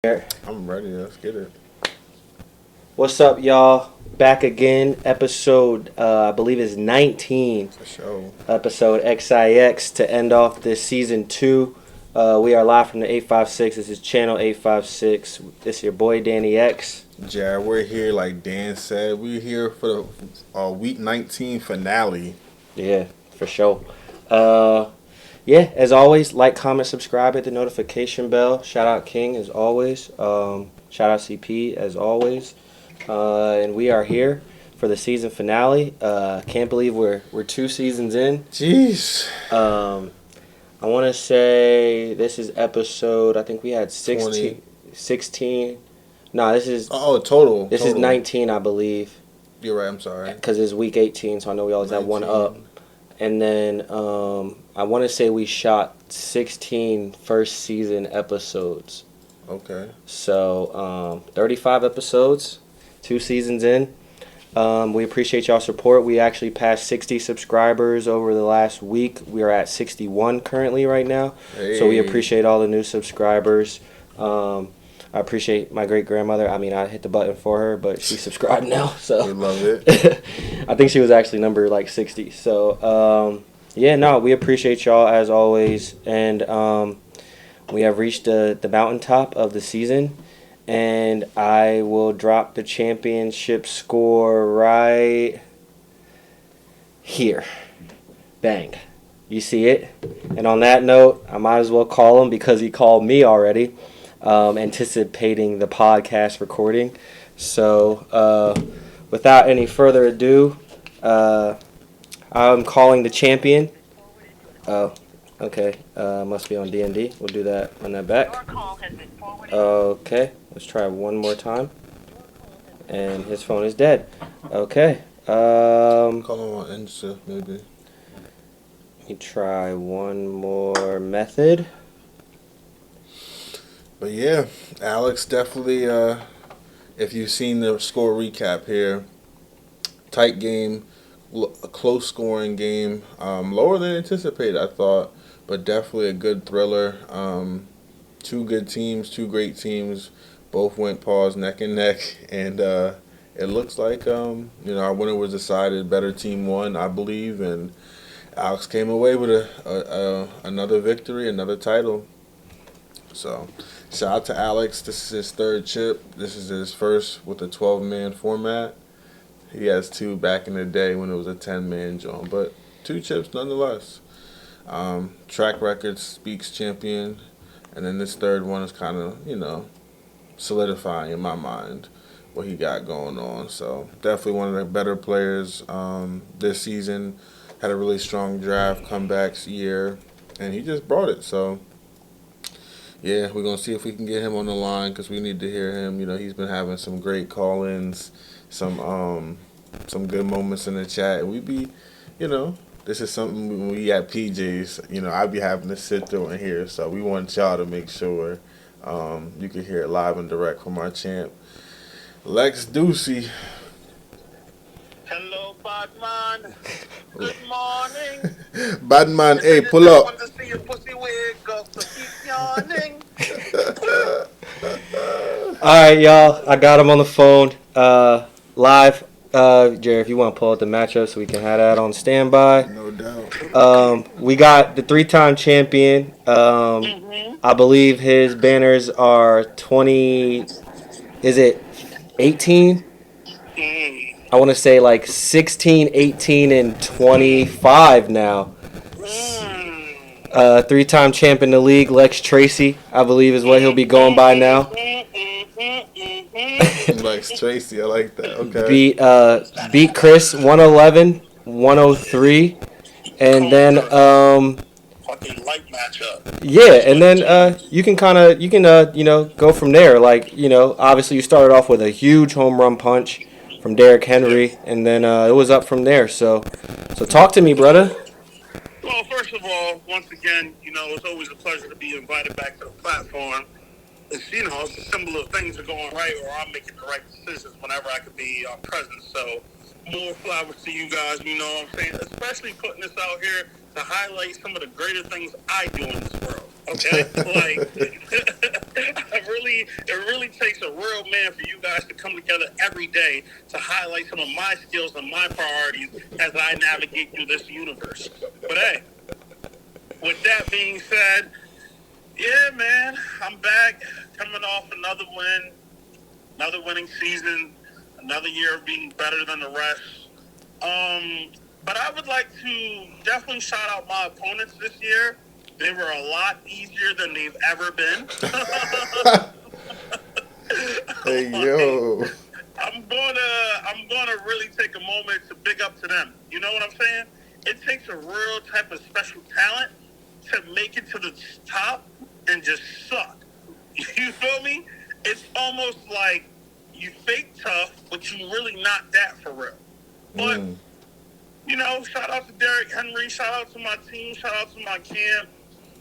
I'm ready. Let's get it. What's up, y'all? Back again. Episode, I believe is 19. For sure. Episode XIX to end off this season 2. We are live from the 856. This is channel 856. This is your boy Danny X. Jared, we're here like Dan said. We're here for the week 19 finale. Yeah, for sure. Yeah, as always, like, comment, subscribe, hit the notification bell. Shout out King as always. Shout out CP as always. And we are here for the season finale. Can't believe we're 2 seasons in. Jeez. I want to say this is episode, I think we had 20. 16. No, this is... Oh, total. This is 19, I believe. You're right, I'm sorry. Because it's week 18, so I know we always have one up. And then I want to say we shot 16 first season episodes. Okay. So 35 episodes, 2 seasons in. We appreciate y'all's support. We actually passed 60 subscribers over the last week. We are at 61 currently right now. Hey. So we appreciate all the new subscribers. I appreciate my great-grandmother. I mean, I hit the button for her, but she's subscribed now. So We love it. I think she was actually number like 60. So, we appreciate y'all as always. And we have reached the mountaintop of the season. And I will drop the championship score right here. Bang. You see it? And on that note, I might as well call him because he called me already, anticipating the podcast recording. So, without any further ado, I'm calling the champion. Oh, okay. Must be on D&D. We'll do that on that back. Okay. Let's try one more time. And his phone is dead. Okay. Call him on Insta, maybe. Let me try one more method. But yeah, Alex definitely, if you've seen the score recap here, tight game, a close scoring game, lower than anticipated, I thought, but definitely a good thriller. 2 good teams, 2 great teams, both went paws neck and neck, and it looks like our winner was decided. Better team won, I believe, and Alex came away with another victory, another title. So, shout out to Alex. This is his 3rd chip. This is his first with a 12-man format. He has 2 back in the day when it was a 10-man joint, but 2 chips nonetheless. Track record speaks champion, and then this 3rd one is kind of, solidifying in my mind what he got going on. So, definitely one of the better players this season. Had a really strong draft, comebacks year, and he just brought it. So, yeah, we're going to see if we can get him on the line because we need to hear him. He's been having some great call-ins, some good moments in the chat. And we be, this is something when we at PJ's, I'd be having to sit through and hear. So we want y'all to make sure you can hear it live and direct from our champ, Lex Ducey. Hello, Batman. Good morning. Batman, hey, pull up. I want to see your pussy wake up, so keep yawning. Alright, y'all. I got him on the phone. Live. Jared, if you want to pull out the matchup so we can have that on standby. No doubt. We got the 3-time champion. I believe his banners are 20. Is it 18? I want to say like 16, 18, and 25 now. 3-time champ in the league, Lex Tracy, I believe is what he'll be going by now. Lex Tracy, I like that. Okay. Beat Chris 111, 103, and then Fucking light matchup. yeah, and then you can go from there. Like, obviously you started off with a huge home run punch from Derrick Henry, and then it was up from there. So talk to me, brother. Well, first of all, once again, it's always a pleasure to be invited back to the platform. It's, it's a symbol of things are going right, or I'm making the right decisions whenever I could be present. So, more flowers to you guys, you know what I'm saying? Especially putting this out here to highlight some of the greater things I do in this world, okay? I really really takes a real man for you guys to come together every day to highlight some of my skills and my priorities as I navigate through this universe. But hey, with that being said, yeah, man, I'm back, coming off another win, another winning season, another year of being better than the rest. But I would like to definitely shout out my opponents this year. They were a lot easier than they've ever been. Hey, yo. I'm gonna really take a moment to big up to them. You know what I'm saying? It takes a real type of special talent to make it to the top and just suck. You feel me? It's almost like you fake tough, but you really not that for real. But you know, shout out to Derrick Henry, shout out to my team, shout out to my camp.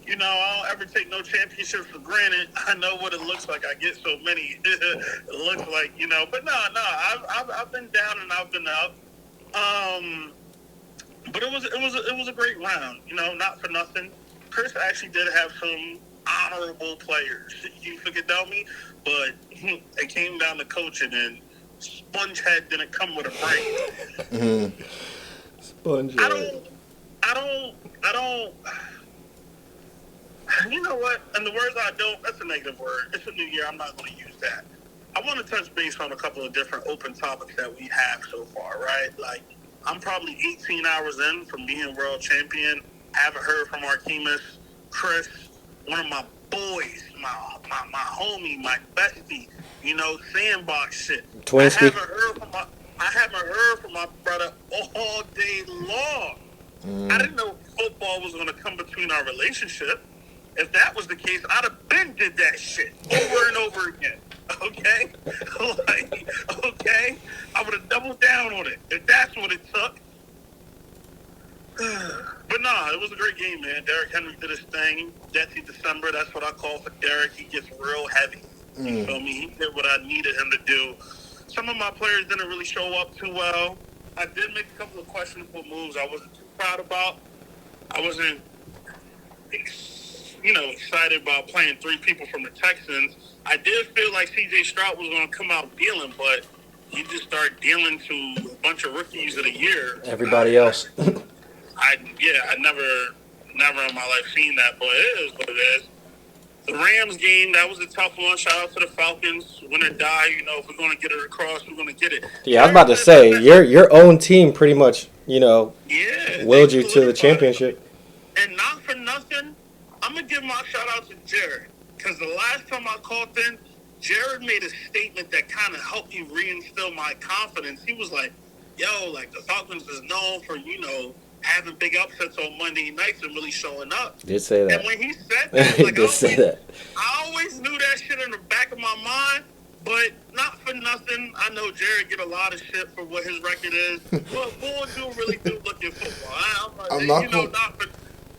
You know, I don't ever take no championships for granted. I know what it looks like. I get so many. It looks like, you know, but no, I've been down and I've been up. But it was a great round. You know, not for nothing. Chris actually did have some honorable players. You forget about me, but it came down to coaching, and Spongehead didn't come with a break. Spongehead. I don't. You know what? And the words I don't, that's a negative word. It's a new year. I'm not going to use that. I want to touch base on a couple of different open topics that we have so far, right? Like, I'm probably 18 hours in from being world champion. Haven't heard from Artemis, Chris, one of my boys, my homie, my bestie, you know, sandbox shit. Twinsky. I haven't heard from my brother all day long. I didn't know football was going to come between our relationship. If that was the case, I'd have been did that shit over and over again. Okay? Okay? I would have doubled down on it if that's what it took. But nah, it was a great game, man. Derrick Henry did his thing. Jesse December, that's what I call for Derrick. He gets real heavy. You feel me? He did what I needed him to do. Some of my players didn't really show up too well. I did make a couple of questionable moves I wasn't too proud about. I wasn't, excited about playing three people from the Texans. I did feel like C.J. Stroud was going to come out dealing, but he just started dealing to a bunch of rookies of the year. Everybody else. I never in my life seen that, but it is what it is. The Rams game, that was a tough one. Shout out to the Falcons. Win or die, if we're going to get it across, we're going to get it. Yeah, I was about to say, your own team pretty much, willed you to the championship. And not for nothing, I'm going to give my shout out to Jared. Because the last time I called in, Jared made a statement that kind of helped me reinstill my confidence. He was like, the Falcons is known for, having big upsets on Monday nights and really showing up. Did say that. And when he said that, he did say that. I always knew that shit in the back of my mind, but not for nothing. I know Jared get a lot of shit for what his record is, but boy really do look at football.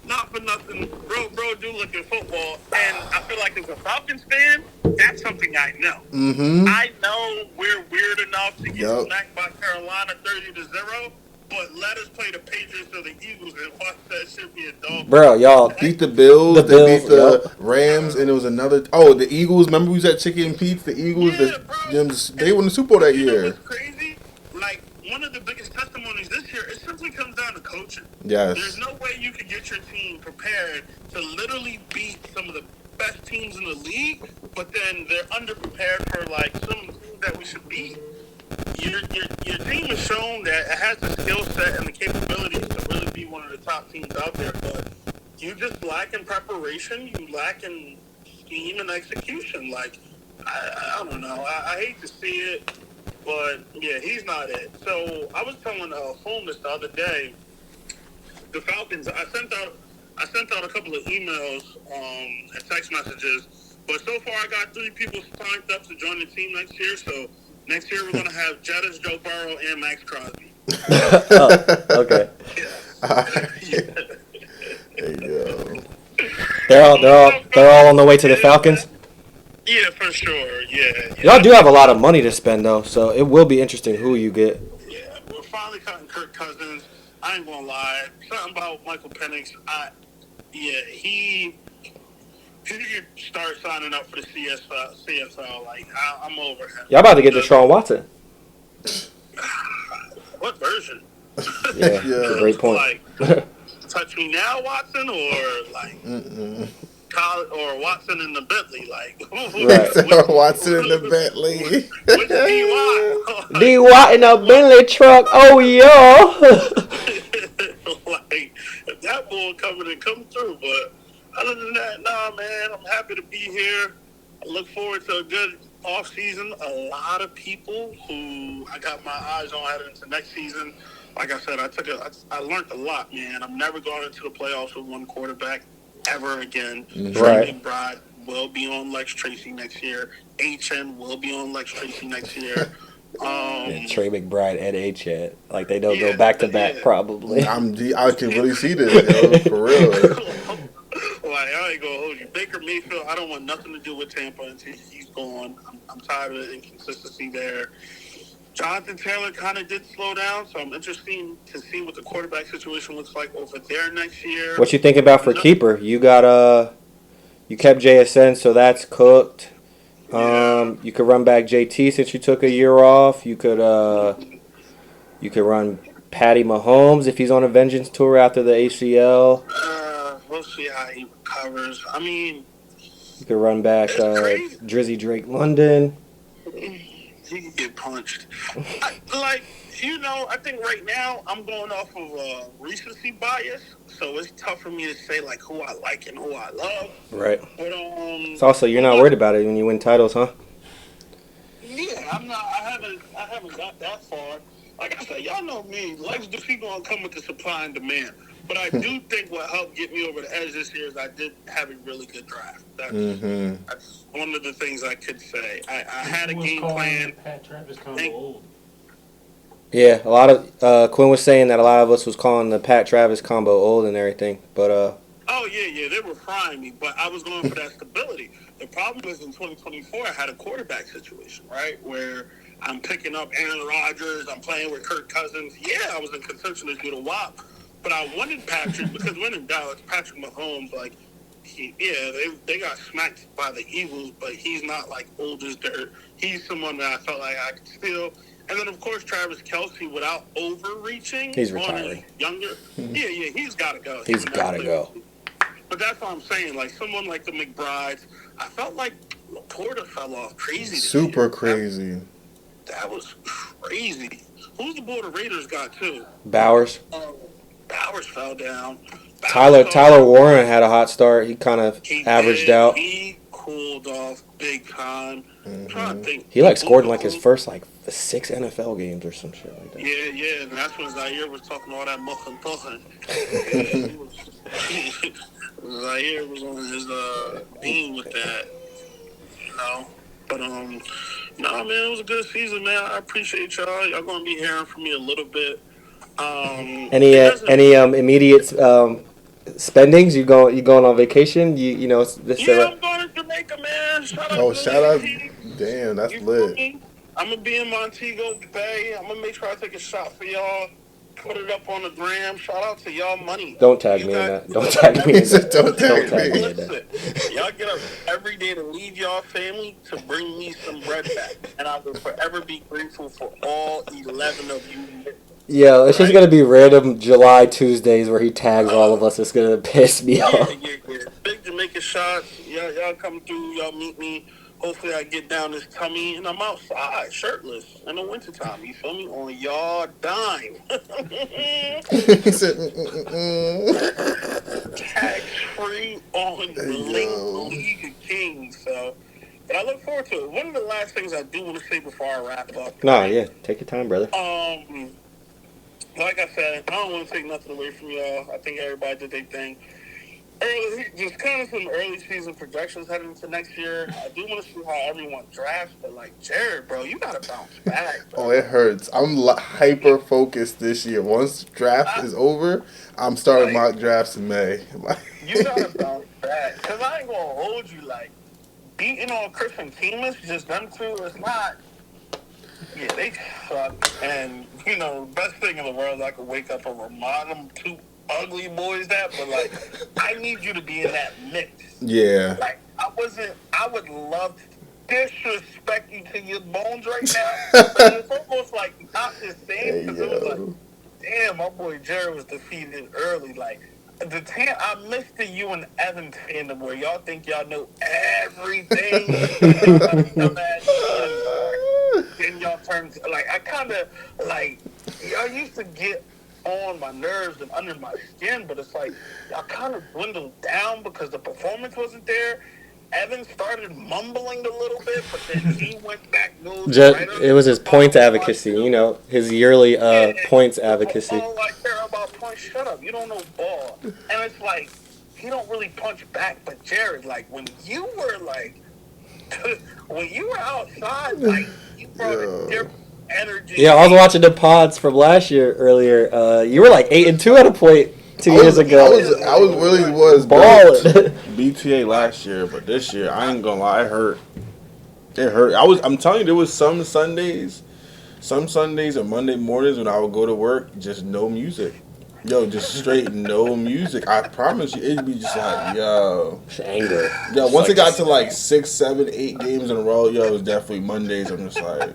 Not for nothing, bro do look at football, and I feel like as a Falcons fan, that's something I know. I know we're weird enough to get smacked by Carolina 30-0. But let us play the Patriots or the Eagles and watch that shit be a dog. Bro, y'all beat the Bills. They beat the Rams, and it was another. Oh, the Eagles. Remember we was at Chicken and Pete's? The Eagles. They won the Super Bowl that year. What's crazy? Like, one of the biggest testimonies this year, it simply comes down to coaching. Yes. There's no way you could get your team prepared to literally beat some of the best teams in the league, but then they're underprepared for some teams that we should beat. Your team has shown that it has the skill set and the capabilities to really be one of the top teams out there, but you just lack in preparation, you lack in scheme and execution. I don't know. I hate to see it, but yeah, he's not it. So I was telling Holmes the other day, the Falcons. I sent out a couple of emails and text messages, but so far I got 3 people signed up to join the team next year. So next year we're gonna have Jettis, Joe Burrow, and Max Crosby. Okay. There you go. They're all on the way to the Falcons. Yeah, for sure. Yeah. Y'all do have a lot of money to spend though, so it will be interesting who you get. Yeah, we're finally cutting Kirk Cousins. I ain't gonna lie. Something about Michael Penix. He could start signing up for the CSL. Like, I'm over him. Y'all about to get Deshaun Watson. What version? Yeah, that's a great point. Like, touch me now, Watson, or like or Watson in the Bentley, like Right. Watson in the Bentley. Which DY? D Watt in a Bentley truck. Oh yeah. Like, if that bull coming and come through, but other than that, nah, man, I'm happy to be here. I look forward to a good off season. A lot of people who I got my eyes on heading into next season. Like I said, I learned a lot, man. I'm never going into the playoffs with one quarterback ever again. Trey McBride will be on Lex Tracy next year. HN will be on Lex Tracy next year. Trey McBride and HN, like they don't go back to back, probably. I can really see this, yo, for real. Like, I ain't gonna hold you. Baker Mayfield, I don't want nothing to do with Tampa until he's gone. I'm tired of the inconsistency there. Jonathan Taylor kind of did slow down, so I'm interested to see what the quarterback situation looks like over there next year. What you think about for keeper? You got you kept JSN, so that's cooked. You could run back JT since you took a year off. You could run Patty Mahomes if he's on a vengeance tour after the ACL. We'll see how he recovers. I mean, you could run back Drizzy Drake London. He could get punched. I think right now I'm going off of recency bias, so it's tough for me to say like who I like and who I love. Right. But it's also you're not worried about it when you win titles, huh? Yeah, I'm not. I haven't got that far. Like I said, y'all know me. Lex Ducey gonna come with the supply and demand. But I do think what helped get me over the edge this year is I did have a really good draft. That's one of the things I could say. I had a game plan. Pat Travis combo old. Yeah, a lot of Quinn was saying that a lot of us was calling the Pat Travis combo old and everything, but oh yeah, they were frying me, but I was going for that stability. The problem is in 2024, I had a quarterback situation, right, where I'm picking up Aaron Rodgers, I'm playing with Kirk Cousins. Yeah, I was in contention to do the WAP. But I wanted Patrick because when in doubt, Patrick Mahomes, like, they got smacked by the Eagles, but he's not like old as dirt. He's someone that I felt like I could steal. And then of course Travis Kelce, without overreaching, he's retiring. Younger, he's got to go. He's got to go. But that's what I'm saying. Like someone like the McBrides, I felt like Laporta fell off crazy. Super crazy. That was crazy. Who's the boy the Raiders got too? Bowers. Bowers fell down. Tyler Warren had a hot start. He kind of averaged out. He cooled off big time. I'm trying to think. He scored in his first 6 NFL games or some shit like that. Yeah, and that's when Zaire was talking all that muffin. Zaire was on his beam with that, you know. But man, it was a good season, man. I appreciate y'all. Y'all gonna be hearing from me a little bit. Any immediate spendings? You going on vacation? I'm going to Jamaica, man. Shout out. Damn, that's lit. I'm gonna be in Montego Bay. I'm gonna make sure I take a shot for y'all. Put it up on the gram. Shout out to y'all money. Don't tag me in that. Don't tag me in that. Don't tag me. Listen, y'all get up every day to leave y'all family to bring me some bread back. And I will forever be grateful for all 11 of you. Yeah, it's just gonna be random July Tuesdays where he tags all of us. It's gonna piss me off. Yeah. Big Jamaica shots. Y'all come through. Y'all meet me. Hopefully I get down this tummy and I'm outside, shirtless, in the wintertime. You feel me? On y'all dime. He said, tax-free on the League of Kings. So, but I look forward to it. One of the last things I do want to say before I wrap up. Take your time, brother. Like I said, I don't want to take nothing away from y'all. I think everybody did their thing. Just kind of some early season projections heading into next year. I do want to see how everyone drafts, but Jared, bro, you gotta bounce back, bro. Oh, it hurts. I'm hyper focused this year. Once draft is over, I'm starting mock drafts in May. You gotta bounce back, cause I ain't gonna hold you beating on Christian Teemus, just them two. It's not. Yeah, they suck, and best thing in the world is I could wake up and remind them ugly boys that, but like I need you to be in that mix. Yeah. Like I would love to disrespect you to your bones right now, but it's almost like not the same because it was like, damn, my boy Jared was defeated early. Like I missed the you and Evan tandem where y'all think y'all know everything. Y'all gotta come at me, and then y'all turn like I kind of like y'all used to get on my nerves and under my skin, but it's like y'all kind of dwindled down because the performance wasn't there. Evan started mumbling a little bit, but then he went back. It was his points advocacy, his yearly points advocacy. All I care about points. Shut up. You don't know ball. And it's like, he don't really punch back. But Jared, like, when you were outside, like, you brought a different energy. Yeah, I was watching the pods from last year earlier. You were like 8-2 at a point 2 years ago. I was really balling. BTA last year, but this year I ain't gonna lie, it hurt. It hurt. I'm telling you, there was some Sundays and Monday mornings when I would go to work, just no music. Yo, just straight no music. I promise you, it'd be just like, yo. Just anger. Yo, once it got to like 6, 7, 8 games in a row, yo, it was definitely Mondays. I'm just like,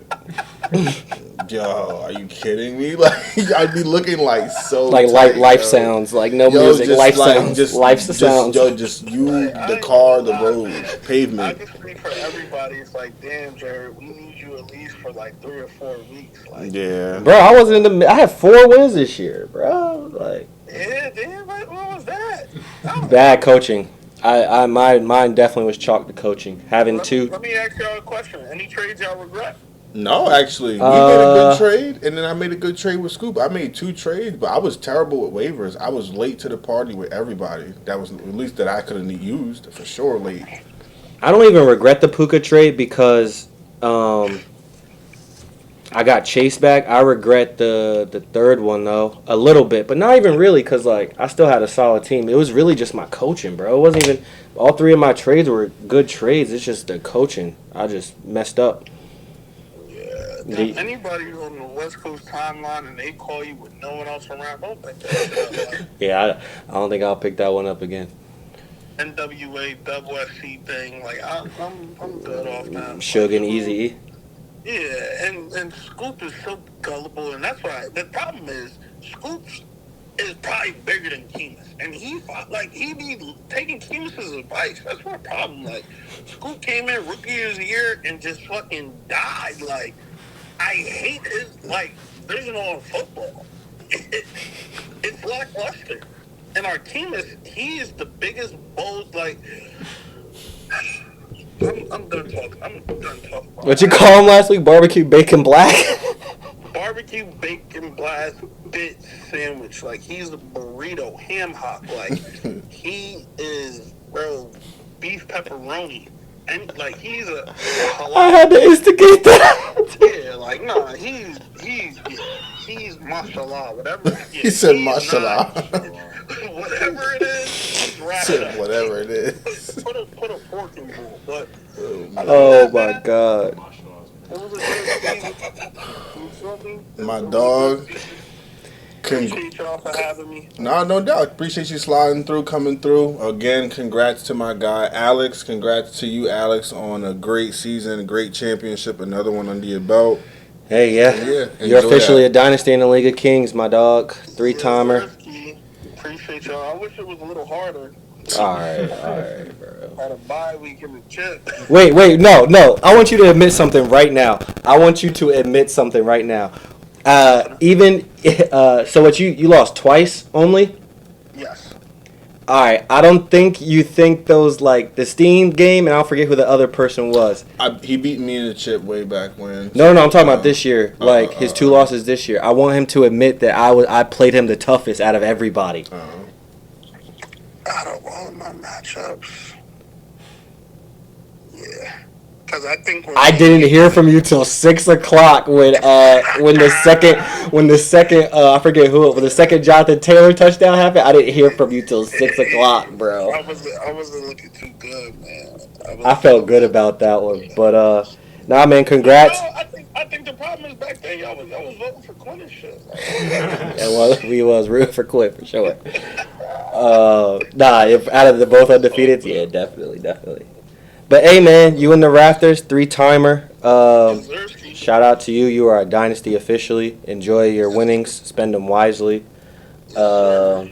yo, are you kidding me? Like, I'd be looking like so like tight, life sounds, like no music, life sounds, life sounds. Yo, just you, the car, the road, pavement. I can speak for everybody. It's like, damn, Jared, we need you at least for like 3 or 4 weeks. Like, yeah, bro, I wasn't in the. I had 4 wins this year, bro. Like, yeah, damn, what was that? Bad coaching. Mine definitely was chalked to coaching. Having two. Let me ask y'all a question. Any trades y'all regret? No, actually, we made a good trade, and then I made a good trade with Scoop. I made 2 trades, but I was terrible with waivers. I was late to the party with everybody. That was at least that I could have used for sure. Late. I don't even regret the Puka trade because I got Chase back. I regret the third one though a little bit, but not even really because like I still had a solid team. It was really just my coaching, bro. It wasn't even all 3 of my trades were good trades. It's just the coaching. I just messed up. Anybody who's on the West Coast timeline and they call you with no one else around, don't think that. Yeah, I don't think I'll pick that one up again. NWA double SC thing, like I'm good off now. Suge and Eazy-E. Yeah, and Scoop is so gullible, and that's why the problem is Scoop is probably bigger than Keemus, and he be taking Keemus' advice. That's my problem. Like Scoop came in rookie of the year and just fucking died. Like I hate his vision on football. It's lackluster. And our Keemus, he is the biggest bulls. Like I'm done talking. I'm done talking. What you call him last week? Barbecue bacon black. Barbecue bacon blast bit sandwich. Like he's a burrito ham hock. Like he is beef pepperoni. And like he's a halal. I had to instigate that. Yeah, like nah, he's mashallah, whatever. Yeah, He said mashallah. Whatever it is, he's Said whatever it is. Put a pork in bowl, but Oh my god. it was a good season. My dog. Appreciate y'all for having me. No doubt. Appreciate you sliding through, coming through. Again, congrats to my guy, Alex. Congrats to you, Alex, on a great season, a great championship, another one under your belt. Hey, yeah. You're officially a dynasty in the League of Kings, my dog. 3-timer. Appreciate y'all. I wish it was a little harder. All right, bro. Had a bye week in the chip. Wait, no. I want you to admit something right now. So what you lost twice only? Yes. All right, I don't think you think those like the Steam game, and I'll forget who the other person was. He beat me in the chip way back when. No, I'm talking about this year. Like his 2 losses this year. I want him to admit that I played him the toughest out of everybody. Out of all of my matchups, yeah. Because I think I didn't hear from you till 6 o'clock when the second I forget who when the second Jonathan Taylor touchdown happened. I didn't hear from you till 6 o'clock, bro. I wasn't looking too good, man. I felt good about that one, but nah, man, congrats. I think the problem Raiders back then, y'all was voting for Quinn and shit. Yeah, well, we was rooting for Quinn for sure. Nah, if out of the both undefeated, yeah, definitely. But hey, man, you in the rafters, 3-timer. Shout out to you. You are a dynasty officially. Enjoy your winnings. Spend them wisely. Yeah,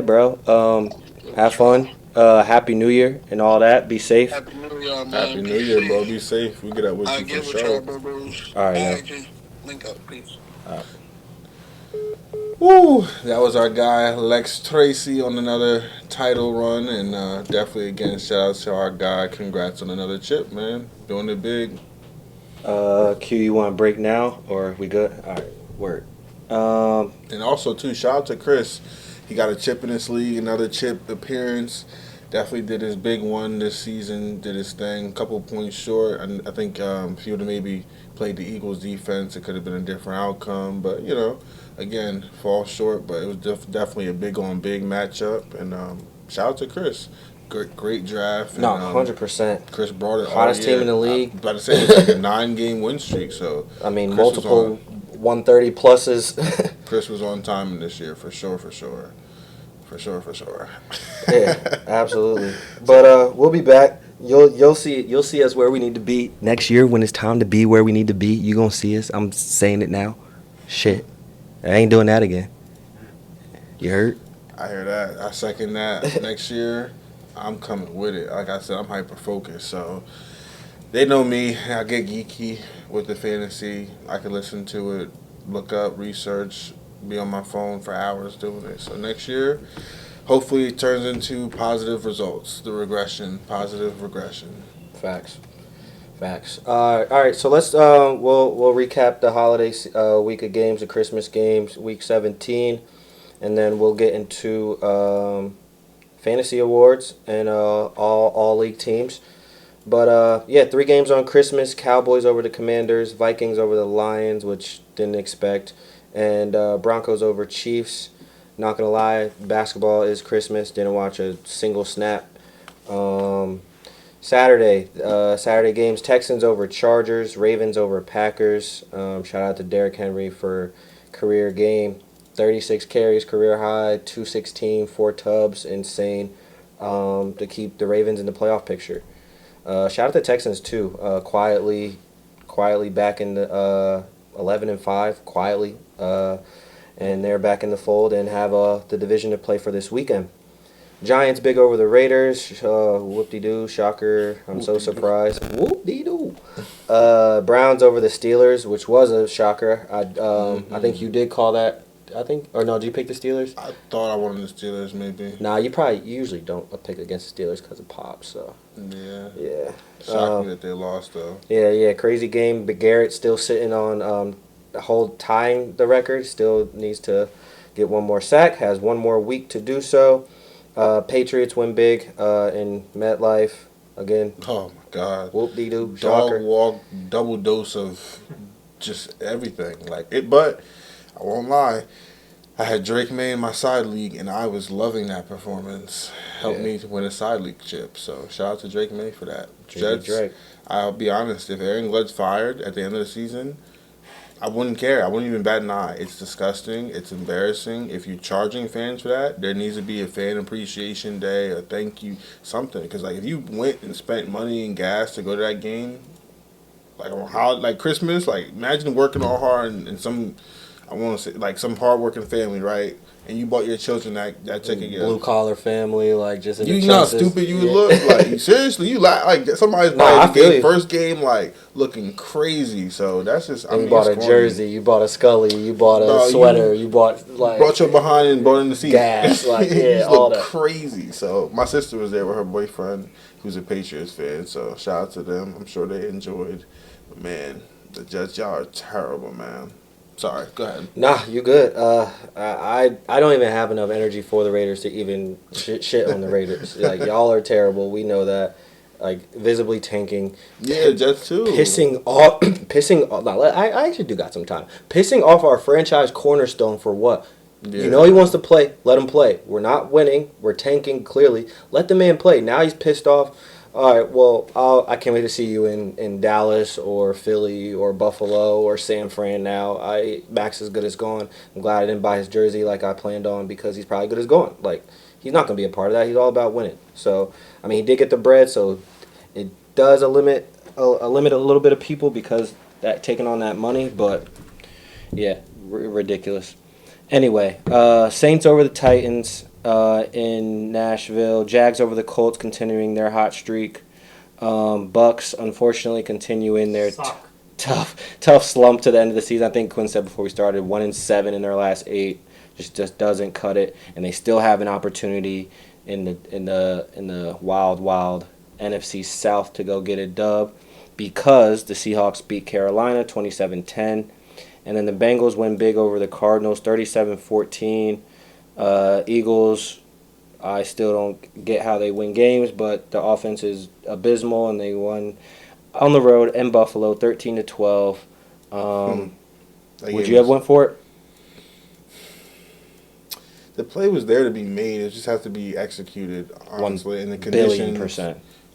bro. Have fun. Happy New Year and all that. Be safe. Happy New Year, man. Happy New Year, bro. Be safe. We get up with you for sure. All right, man. Link up, peace. Woo! That was our guy Lex Tracy on another title run, and definitely again shout out to our guy. Congrats on another chip, man. Doing it big. Q, you want to break now or we good? All right, word. And also too, shout out to Chris. He got a chip in this league, another chip appearance. Definitely did his big one this season. Did his thing. Couple points short. And I think if he would have maybe played the Eagles defense, it could have been a different outcome. But again, fall short. But it was definitely a big on big matchup. And shout out to Chris. Great draft. No, 100%. Chris brought it. Hottest team in the league. I'm about to say it's like a 9-game win streak. So I mean, Chris multiple 130 pluses. Chris was on time this year for sure. Yeah, absolutely. But we'll be back. You'll see us where we need to be next year when it's time to be where we need to be. You gonna see us. I'm saying it now. Shit, I ain't doing that again. You heard? I hear that. I second that. Next year, I'm coming with it. Like I said, I'm hyper focused. So they know me. I get geeky with the fantasy. I can listen to it, look up, research, be on my phone for hours doing it. So next year, hopefully it turns into positive results. Positive regression. Facts. All right. So let's we'll recap the holiday week of games, the Christmas games, week 17, and then we'll get into fantasy awards and all league teams. But 3 games on Christmas: Cowboys over the Commanders, Vikings over the Lions, which didn't expect, and Broncos over Chiefs. Not gonna lie, basketball is Christmas. Didn't watch a single snap. Saturday games: Texans over Chargers, Ravens over Packers. Shout out to Derrick Henry for career game, 36 carries, career high, 216, 4 tubs, insane. To keep the Ravens in the playoff picture. Shout out to Texans too. Quietly back in the 11-5. Quietly. And they're back in the fold and have the division to play for this weekend. Giants big over the Raiders. Whoop-de-doo. Shocker. I'm so surprised. Whoop-de-doo. Browns over the Steelers, which was a shocker. I think you did call that. Did you pick the Steelers? I thought I wanted the Steelers maybe. Nah, you usually don't pick against the Steelers because of Pop, so. Yeah. Shocking that they lost, though. Yeah, crazy game. But Garrett still sitting on tying the record. Still needs to get one more sack. Has one more week to do so. Patriots win big in MetLife again. Oh my God! Whoop-de-doo. Dog Shocker. walk, double dose of just everything. But I won't lie. I had Drake May in my side league, and I was loving that performance. Helped me to win a side league chip. So shout out to Drake May for that. Jets. I'll be honest. If Aaron Glenn's fired at the end of the season, I wouldn't care. I wouldn't even bat an eye. It's disgusting. It's embarrassing. If you're charging fans for that, there needs to be a fan appreciation day, a thank you, something. Because if you went and spent money and gas to go to that game, on Christmas, imagine working all hard and some. I want to say some hardworking family, right? And you bought your children that ticket. Blue collar family, just in the you know how stupid you would look. Seriously, you somebody's first game looking crazy. So that's just. You bought a jersey, you bought a Scully, you bought a sweater, you bought brought your behind and bought in the seat. Gas, all that crazy. So my sister was there with her boyfriend, who's a Patriots fan. So shout out to them. I'm sure they enjoyed. But man, the Jets, y'all are terrible, man. Sorry, go ahead. Nah, you good. I don't even have enough energy for the Raiders to even shit on the Raiders. Y'all are terrible. We know that. Visibly tanking. Yeah, Jets too. Pissing off. Nah, I actually do got some time. Pissing off our franchise cornerstone for what? Yeah. You know he wants to play. Let him play. We're not winning. We're tanking clearly. Let the man play. Now he's pissed off. All right. Well, I can't wait to see you in Dallas or Philly or Buffalo or San Fran. Now, Max is good as gone. I'm glad I didn't buy his jersey like I planned on because he's probably good as gone. Like he's not gonna be a part of that. He's all about winning. So I mean, he did get the bread, so it does limit a little bit of people because that taking on that money. But yeah, ridiculous. Anyway, Saints over the Titans in Nashville. Jags over the Colts, continuing their hot streak. Bucks, unfortunately, continuing their tough slump to the end of the season. I think Quinn said before we started, 1-7 in their last 8. Just doesn't cut it, and they still have an opportunity in the wild NFC South to go get a dub because the Seahawks beat Carolina 27-10. And then the Bengals win big over the Cardinals, 37-14. Eagles, I still don't get how they win games, but the offense is abysmal, and they won on the road in Buffalo, 13-12. Would you have went for it? The play was there to be made. It just has to be executed, honestly. And the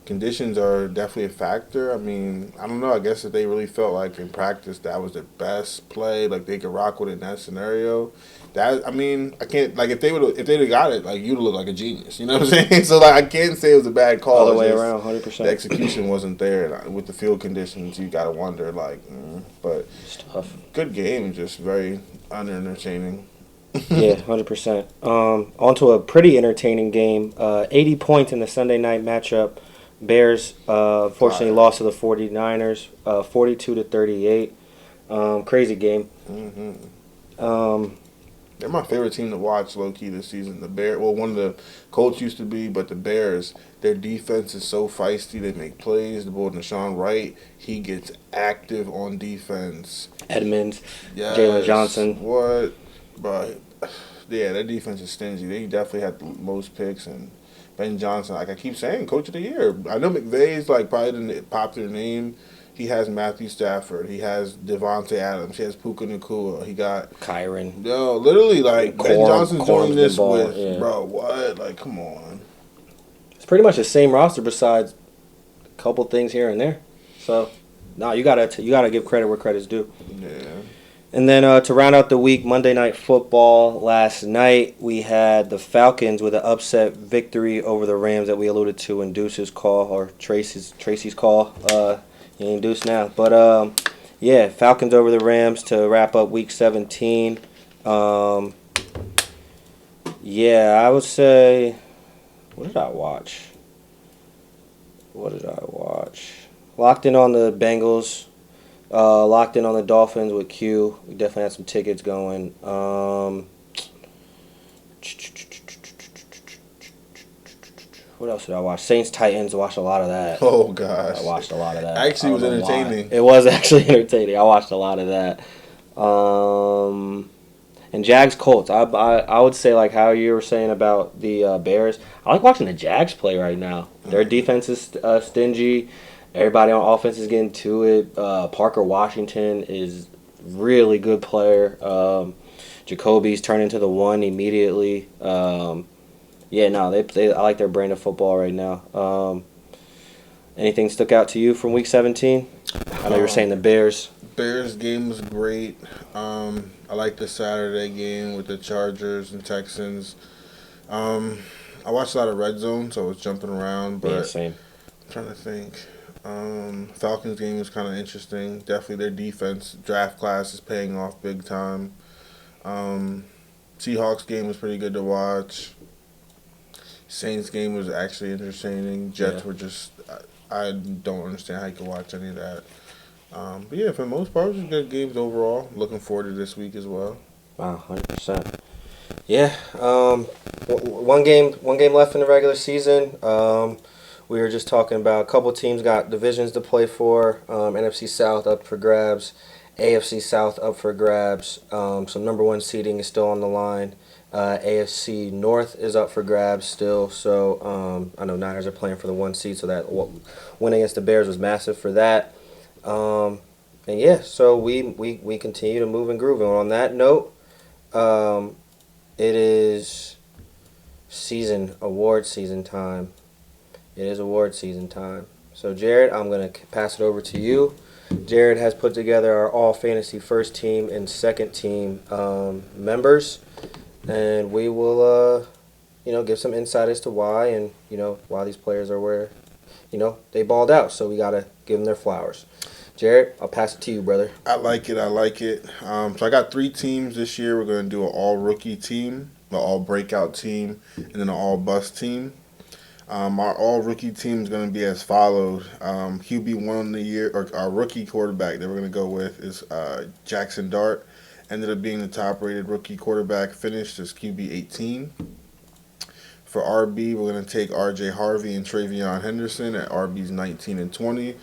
conditions are definitely a factor. I mean, I don't know. I guess if they really felt like in practice that was the best play, like they could rock with it in that scenario. I mean, I can't like if they'd have got it, like you'd look like a genius. You know what I'm saying? So like I can't say it was a bad call. All the way around, 100%. The execution wasn't there, and with the field conditions, you got to wonder like. But it's tough. Good game, just very unentertaining. Yeah, 100%. On to a pretty entertaining game. 80 points in the Sunday night matchup. Bears, fortunately, lost to the 49ers, 42-38. Crazy game. Mm-hmm. They're my favorite team to watch, low-key, this season. The Bears, well, one of the Colts used to be, but the Bears, their defense is so feisty. They make plays. The boy, Deshaun Wright, he gets active on defense. Edmonds, yes. Jalen Johnson. What? But, yeah, their defense is stingy. They definitely had the most picks, and Ben Johnson, like I keep saying, Coach of the Year. I know McVay's like probably didn't pop their name. He has Matthew Stafford. He has Devontae Adams. He has Puka Nacua. He got Kyron. No, literally like Ben Johnson's doing this with bro. What? Like, come on. It's pretty much the same roster besides a couple things here and there. So, no, you gotta give credit where credit's due. Yeah. And then to round out the week, Monday Night Football last night, we had the Falcons with an upset victory over the Rams that we alluded to in Deuce's call, or Tracy's call. He ain't Deuce now. But, yeah, Falcons over the Rams to wrap up Week 17. Yeah, I would say, what did I watch? Locked in on the Bengals. Locked in on the Dolphins with Q. We definitely had some tickets going. What else did I watch? Saints Titans. Watched a lot of that. Oh gosh, I watched a lot of that. Actually, it was entertaining. It was actually entertaining. I watched a lot of that. And Jags Colts. I would say like how you were saying about the Bears. I like watching the Jags play right now. Their defense is stingy. Everybody on offense is getting to it. Parker Washington is really good player. Jacoby's turned into the one immediately. I like their brand of football right now. Anything stuck out to you from Week 17? I know you were saying the Bears. Bears game was great. I like the Saturday game with the Chargers and Texans. I watched a lot of Red Zone, so I was jumping around. But yeah, same. I'm trying to think. Falcons game was kind of interesting. Definitely their defense draft class is paying off big time. Seahawks game was pretty good to watch. Saints game was actually entertaining. Jets were just I don't understand how you can watch any of that. But yeah, for the most part, it was good games overall. Looking forward to this week as well. Wow, 100%. Yeah. One game left in the regular season. We were just talking about a couple teams got divisions to play for. NFC South up for grabs. AFC South up for grabs. Some number one seeding is still on the line. AFC North is up for grabs still. So I know Niners are playing for the 1 seed, so that win against the Bears was massive for that. And yeah, so we continue to move and groove. And on that note, it is award season time. It is award season time. So, Jared, I'm going to pass it over to you. Jared has put together our all fantasy first team and second team members, and we will, give some insight as to why and why these players are where they balled out. So we gotta give them their flowers. Jared, I'll pass it to you, brother. I like it. I like it. So I got 3 teams this year. We're going to do an all rookie team, an all breakout team, and then an all bust team. Our all rookie team is going to be as follows. QB1 on the year, or our rookie quarterback that we're going to go with is Jackson Dart. Ended up being the top rated rookie quarterback, finished as QB18. For RB, we're going to take RJ Harvey and Travion Henderson at RBs 19 and 20.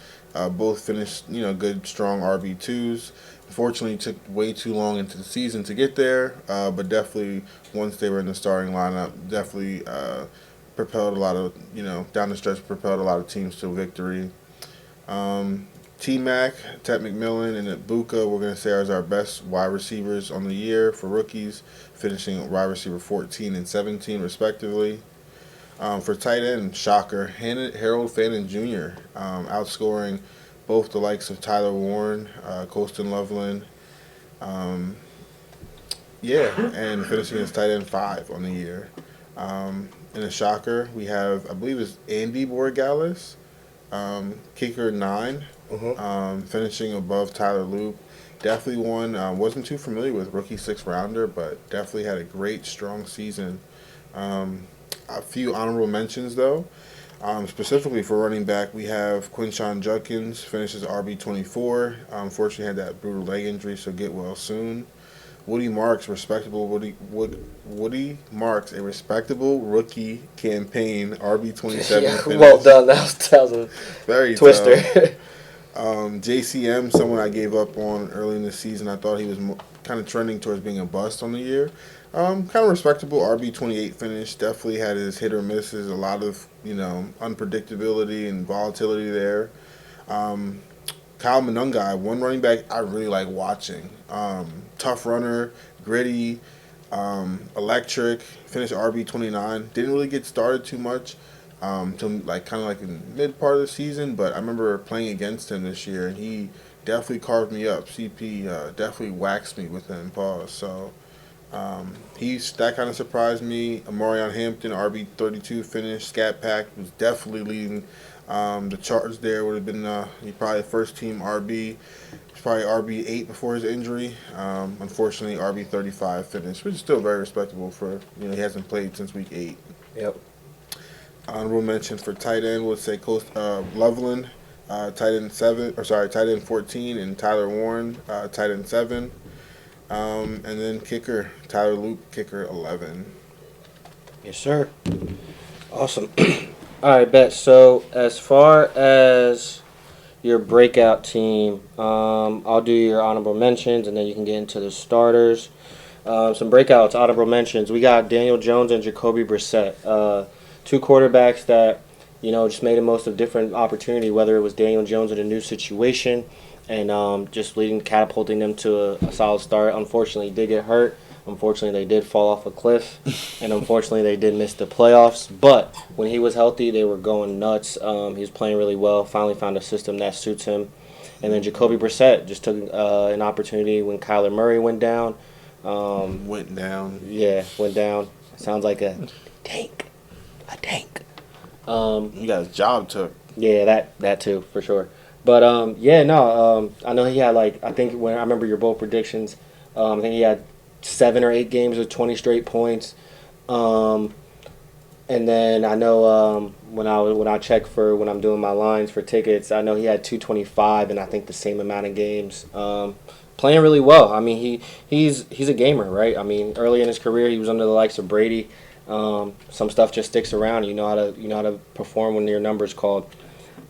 Both finished, good, strong RB2s. Unfortunately, it took way too long into the season to get there, but definitely once they were in the starting lineup, definitely propelled a lot of, down the stretch, propelled a lot of teams to victory. T-Mac, Ted McMillan, and Ibuka, we're going to say are our best wide receivers on the year for rookies, finishing wide receiver 14 and 17 respectively. For tight end, shocker, Harold Fannin Jr., outscoring both the likes of Tyler Warren, Colston Loveland, and finishing as tight end 5 on the year. In a shocker, we have, I believe it's Andy Borregales, kicker 9, finishing above Tyler Loop. Definitely one, wasn't too familiar with rookie 6th rounder, but definitely had a great, strong season. A few honorable mentions, though. Specifically for running back, we have Quinshon Judkins, finishes RB24. Unfortunately, had that brutal leg injury, so get well soon. Woody Marks, Woody Marks, a respectable rookie campaign, RB27. Yeah, well done. That was a very twister. JCM, someone I gave up on early in the season. I thought he was kind of trending towards being a bust on the year. Kind of respectable RB28 finish. Definitely had his hit or misses. A lot of unpredictability and volatility there. Kyle Monungai, one running back I really like watching. Tough runner, gritty, electric. Finished RB29. Didn't really get started too much till kind of in the mid part of the season. But I remember playing against him this year, and he definitely carved me up. CP definitely waxed me with him. Pause. So. That kind of surprised me. Amarion Hampton, RB32 finish. Scat Pack was definitely leading the charge there. Would have been probably first team RB. He was probably RB8 before his injury. Unfortunately, RB35 finish, which is still very respectable for he hasn't played since week 8. Yep. Honorable mention for tight end would say Loveland, tight end 14, and Tyler Warren, tight end 7. And then kicker, Tyler Loop, kicker 11. Yes, sir. Awesome. All right, bet. So as far as your breakout team, I'll do your honorable mentions, and then you can get into the starters. Some breakouts, honorable mentions. We got Daniel Jones and Jacoby Brissett, 2 quarterbacks that just made the most of different opportunity, whether it was Daniel Jones in a new situation and just catapulting them to a solid start. Unfortunately, he did get hurt. Unfortunately, they did fall off a cliff. And unfortunately, they did miss the playoffs. But when he was healthy, they were going nuts. He was playing really well. Finally found a system that suits him. And then Jacoby Brissett just took an opportunity when Kyler Murray went down. Went down. Yeah, went down. Sounds like a tank. A tank. He got his job took. Yeah, that too, for sure. But, I know he had, I think when I remember your bold predictions, I think he had 7 or 8 games with 20 straight points. And then I know when I check for when I'm doing my lines for tickets, I know he had 225 and I think the same amount of games. Playing really well. I mean, he's a gamer, right? I mean, early in his career, he was under the likes of Brady. Some stuff just sticks around. You know how to perform when your number's called.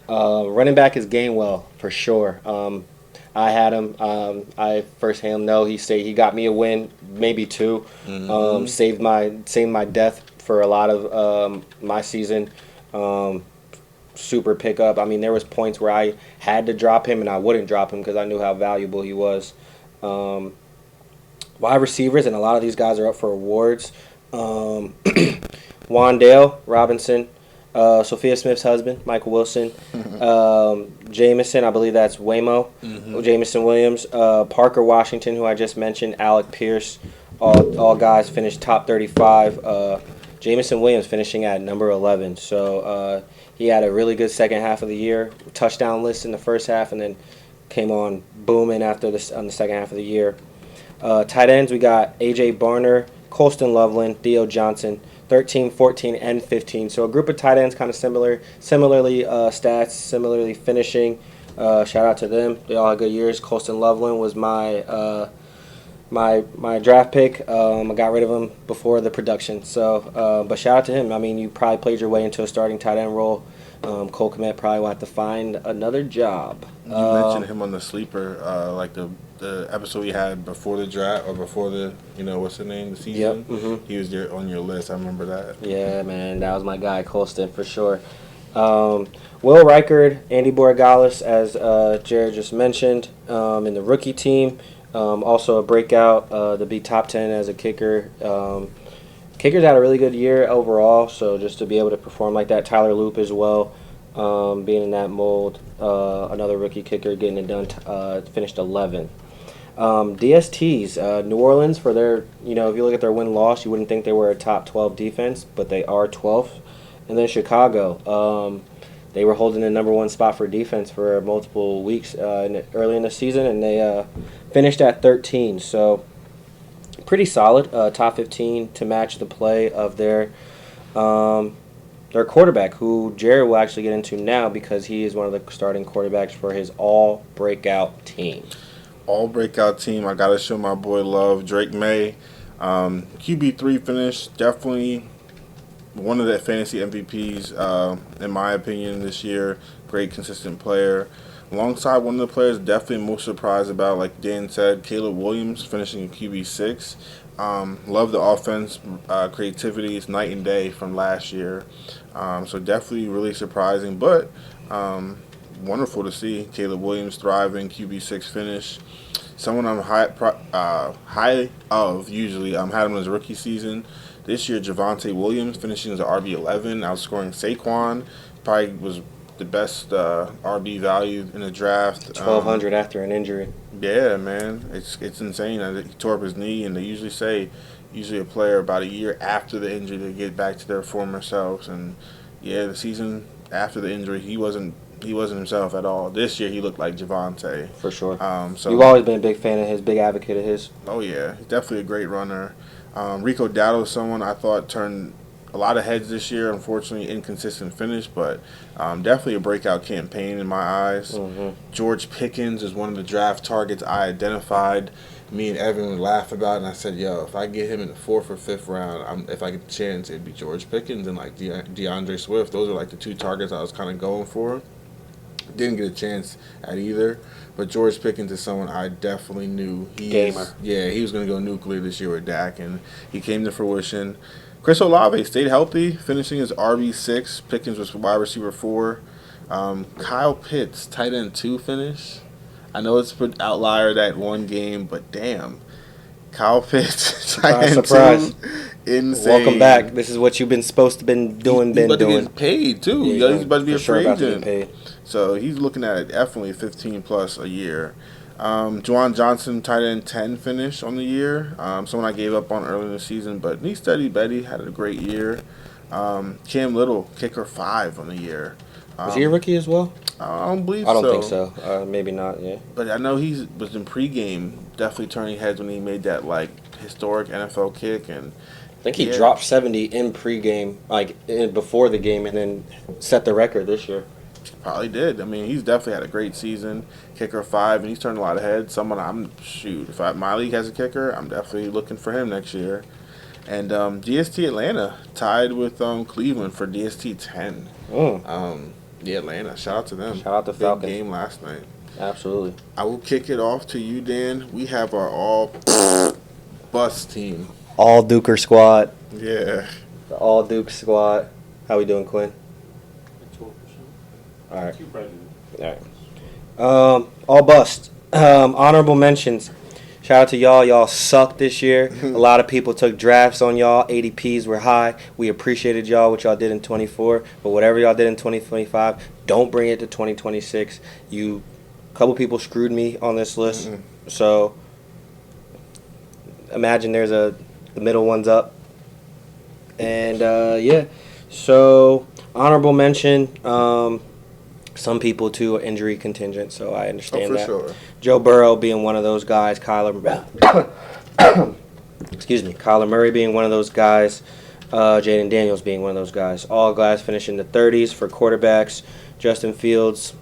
Running back is Gainwell for sure. I had him. I firsthand know he got me a win, maybe 2. Saved my death for a lot of my season. Super pickup. I mean, there was points where I had to drop him and I wouldn't drop him because I knew how valuable he was. Wide receivers, and a lot of these guys are up for awards. Wandale Robinson, Sophia Smith's husband, Michael Wilson. Jameson, I believe that's Waymo. Jameson Williams. Parker Washington, who I just mentioned. Alec Pierce. All guys finished top 35. Jameson Williams finishing at number 11. So he had a really good second half of the year. Touchdown list in the first half, and then came on booming after this on the second half of the year. Tight ends, we got A.J. Barner, Colston Loveland, Theo Johnson, 13, 14, and 15. So a group of tight ends kind of similarly stats, similarly finishing. Shout out to them. They all had good years. Colston Loveland was my my draft pick. I got rid of him before the production. So, but shout out to him. I mean, you probably played your way into a starting tight end role. Cole Kmet probably will have to find another job. You mentioned him on the sleeper, like the episode we had before the draft or before the what's the name, the season. Yep. He was there on your list. I remember that. Yeah, man, that was my guy Colston for sure. Will Reichard, Andy Borregales, as Jared just mentioned, in the rookie team. Also a breakout to be top 10 as a kicker. Kickers had a really good year overall, so just to be able to perform like that. Tyler Loop as well, being in that mold. Another rookie kicker getting it done, finished 11th. DSTs, New Orleans, for their, if you look at their win-loss, you wouldn't think they were a top 12 defense, but they are 12th. And then Chicago, they were holding the number one spot for defense for multiple weeks early in the season, and they finished at 13. So pretty solid, top 15 to match the play of their quarterback, who Jared will actually get into now because he is one of the starting quarterbacks for his all-breakout team. All-breakout team. I got to show my boy love. Drake May, QB3 finish, definitely one of the fantasy MVPs, in my opinion, this year. Great, consistent player. Alongside one of the players definitely most surprised about, like Dan said, Caleb Williams finishing in QB6. Love the offense. Creativity is night and day from last year. So definitely really surprising, but wonderful to see Caleb Williams thriving, QB6 finish. Someone I'm high of usually. Had him in his rookie season. This year, Javonte Williams finishing as an RB11, outscoring Saquon. Probably was the best RB value in the draft. 1,200 after an injury. Yeah, man, it's insane. He tore up his knee, and they usually say a player about a year after the injury they get back to their former selves. And yeah, the season after the injury, he wasn't himself at all. This year, he looked like Javonte. For sure. So you've always been a big fan of his, big advocate of his. Oh yeah, he's definitely a great runner. Rico Dowdle is someone I thought turned a lot of heads this year. Unfortunately, inconsistent finish, but definitely a breakout campaign in my eyes. George Pickens is one of the draft targets I identified. Me and Evan would laugh about it, and I said, yo, if I get him in the 4th or 5th round, if I get the chance, it'd be George Pickens and like DeAndre Swift. Those are like the two targets I was kind of going for. Didn't get a chance at either, but George Pickens is someone I definitely knew. Gamer. He was going to go nuclear this year with Dak, and he came to fruition. Chris Olave stayed healthy, finishing as RB6. Pickens was wide receiver 4. Kyle Pitts, tight end 2 finish. I know it's an outlier that one game, but damn. Kyle Pitts, tight end 2. Insane. Welcome back. This is what you've been supposed to doing. He's about to get paid, too. Yeah, he's about to be a free agent. Paid. So he's looking at definitely 15 plus a year. Juwan Johnson, tight end 10 finish on the year. Someone I gave up on early in the season, but he steady Betty had a great year. Cam Little, kicker 5 on the year. Was he a rookie as well? I don't believe so. I don't think so. Maybe not, yeah. But I know he was in pregame, definitely turning heads when he made that historic NFL kick. And I think he dropped 70 in pregame, before the game, and then set the record this year. Probably did. I mean, he's definitely had a great season. Kicker 5, and he's turned a lot of heads. If my league has a kicker, I'm definitely looking for him next year. And DST Atlanta tied with Cleveland for DST 10. Yeah, Atlanta. Shout out to them. Shout out to Falcons. Big game last night. Absolutely. I will kick it off to you, Dan. We have our all bust team. All Duker squad. Yeah. The all Duke squad. How we doing, Quinn? 12%. All right. Too pregnant. All right. All bust. Honorable mentions. Shout out to y'all. Y'all sucked this year. A lot of people took drafts on y'all. ADPs were high. We appreciated y'all, what y'all did in 24. But whatever y'all did in 2025, don't bring it to 2026. A couple people screwed me on this list. So imagine the middle one's up. And yeah. So honorable mention. Some people too are injury contingent, so I understand that. Sure. Joe Burrow being one of those guys, Kyler Murray being one of those guys, Jaden Daniels being one of those guys. All guys finish in the 30s for quarterbacks. Justin Fields.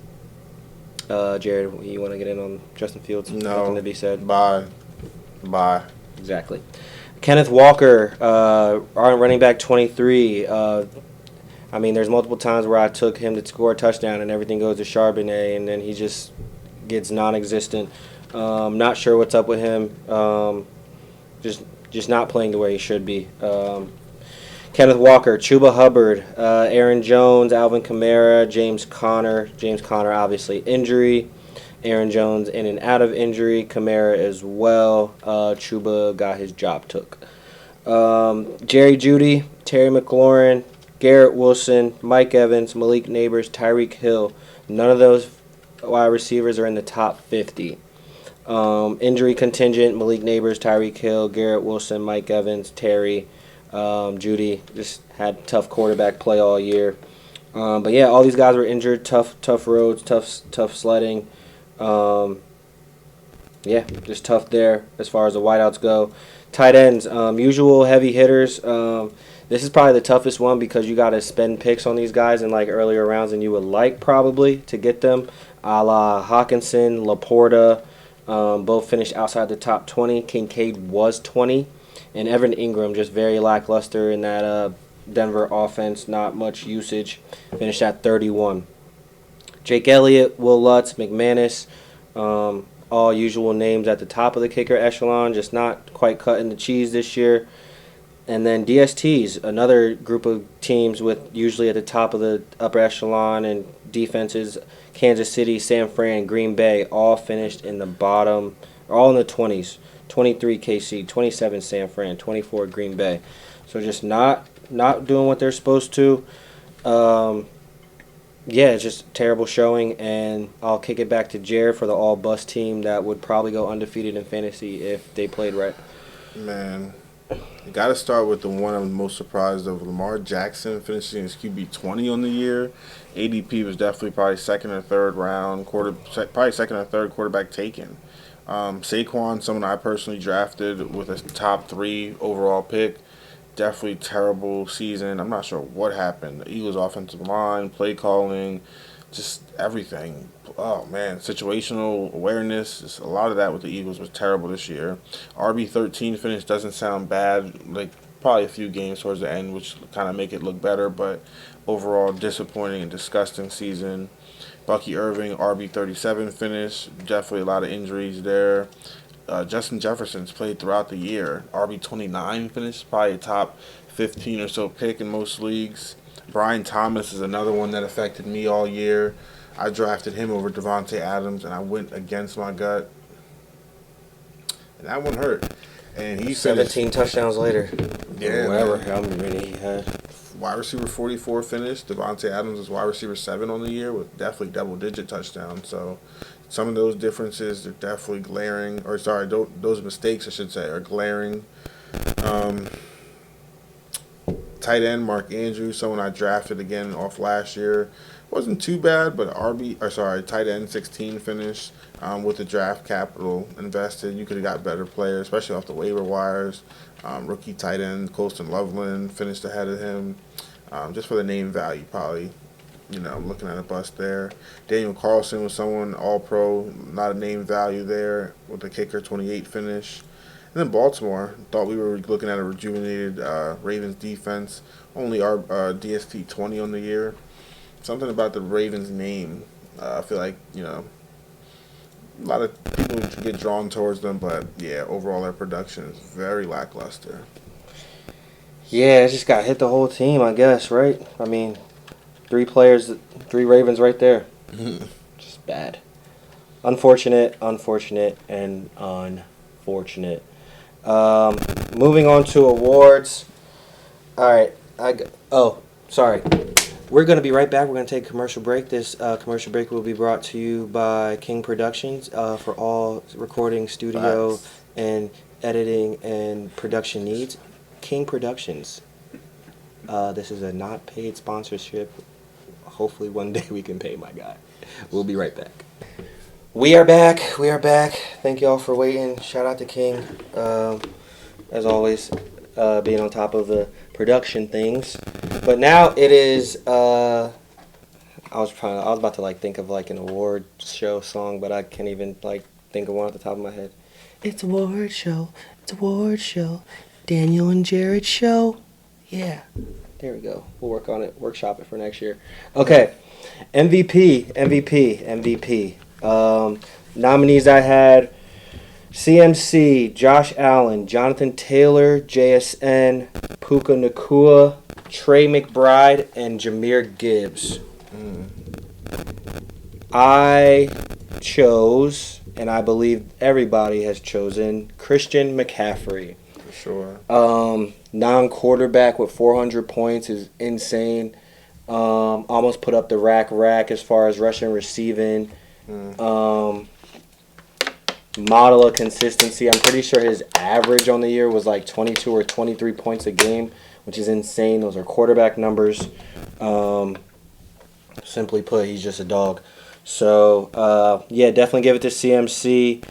Jared, you want to get in on Justin Fields? No. Nothing to be said. Bye. Exactly. Kenneth Walker, our running back 23. I mean, there's multiple times where I took him to score a touchdown and everything goes to Charbonnet, and then he just gets non-existent. Not sure what's up with him. Just not playing the way he should be. Kenneth Walker, Chuba Hubbard, Aaron Jones, Alvin Kamara, James Conner. James Conner, obviously, injury. Aaron Jones in and out of injury. Kamara as well. Chuba got his job took. Jerry Jeudy, Terry McLaurin, Garrett Wilson, Mike Evans, Malik Neighbors, Tyreek Hill. None of those wide receivers are in the top 50. Injury contingent, Malik Neighbors, Tyreek Hill, Garrett Wilson, Mike Evans, Terry, Jeudy. Just had tough quarterback play all year. But yeah, all these guys were injured. Tough roads, tough sledding. Yeah, just tough there as far as the wideouts go. Tight ends, usual heavy hitters. This is probably the toughest one because you got to spend picks on these guys in like earlier rounds than you would like probably to get them. A la Hawkinson, Laporta, both finished outside the top 20. Kincaid was 20. And Evan Ingram just very lackluster in that Denver offense. Not much usage. Finished at 31. Jake Elliott, Will Lutz, McManus, all usual names at the top of the kicker echelon. Just not quite cutting the cheese this year. And then DSTs, another group of teams with usually at the top of the upper echelon and defenses, Kansas City, San Fran, Green Bay, all finished in the bottom, all in the 20s. 23 KC, 27 San Fran, 24 Green Bay. So just not doing what they're supposed to. Yeah, it's just terrible showing, and I'll kick it back to Jared for the all-bust team that would probably go undefeated in fantasy if they played right. Man. You got to start with the one I'm most surprised of. Lamar Jackson finishing his QB 20 on the year. ADP was definitely probably second or third round, probably second or third quarterback taken. Saquon, someone I personally drafted with a top 3 overall pick. Definitely terrible season. I'm not sure what happened. The Eagles' offensive line, play calling, just everything. Oh, man, situational awareness. Just a lot of that with the Eagles was terrible this year. RB13 finish doesn't sound bad. Like, probably a few games towards the end, which kind of make it look better. But overall, disappointing and disgusting season. Bucky Irving, RB37 finish. Definitely a lot of injuries there. Justin Jefferson's played throughout the year. RB29 finish, probably a top 15 or so pick in most leagues. Brian Thomas is another one that affected me all year. I drafted him over Devontae Adams, and I went against my gut. And that one hurt. And he 17 touchdowns later. Yeah, whatever. How many he had. Wide receiver 44 finished. Devontae Adams is wide receiver 7 on the year with definitely double-digit touchdowns. So some of those differences are definitely glaring. Or, sorry, those mistakes, I should say, are glaring. Tight end Mark Andrews, someone I drafted again off last year. Wasn't too bad, but tight end 16 finish with the draft capital invested. You could have got better players, especially off the waiver wires. Rookie tight end Colston Loveland finished ahead of him. Just for the name value, probably, I'm looking at a bust there. Daniel Carlson was someone all-pro, not a name value there with the kicker 28 finish. And then Baltimore, thought we were looking at a rejuvenated Ravens defense. Only our DST 20 on the year. Something about the Ravens name. I feel like, a lot of people get drawn towards them, but yeah, overall their production is very lackluster. Yeah, it just got hit the whole team, I guess, right? I mean, 3 Ravens right there. Just bad. Unfortunate, and unfortunate. unfortunate. Moving on to awards. All right. Sorry. We're going to be right back. We're going to take a commercial break. This commercial break will be brought to you by King Productions for all recording, studio, and editing and production needs. King Productions. This is a not paid sponsorship. Hopefully one day we can pay my guy. We'll be right back. We are back. Thank you all for waiting. Shout out to King. As always, being on top of the production things. But now it is I was about to think of an award show song, but I can't even think of one at the top of my head. It's award show. Daniel and Jared show. Yeah. There we go. We'll work on it. Workshop it for next year. Okay. MVP. Nominees I had: CMC, Josh Allen, Jonathan Taylor, JSN, Puka Nakua, Trey McBride, and Jahmyr Gibbs. I chose, and I believe everybody has chosen, Christian McCaffrey. For sure. Non-quarterback with 400 points is insane. Almost put up the rack as far as rushing, receiving. Model of consistency. I'm pretty sure his average on the year was 22 or 23 points a game, which is insane. Those are quarterback numbers. Simply put, he's just a dog. So, definitely give it to CMC.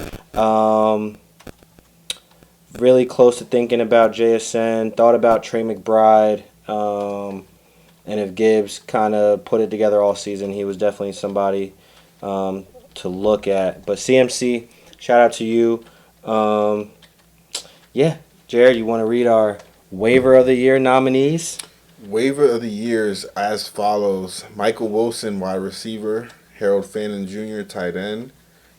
Really close to thinking about JSN. Thought about Trey McBride. And if Gibbs kind of put it together all season, he was definitely somebody to look at. But CMC, shout out to you. Jared, you want to read our waiver of the year nominees? Waiver of the years as follows: Michael Wilson, wide receiver; Harold Fannin Jr., tight end;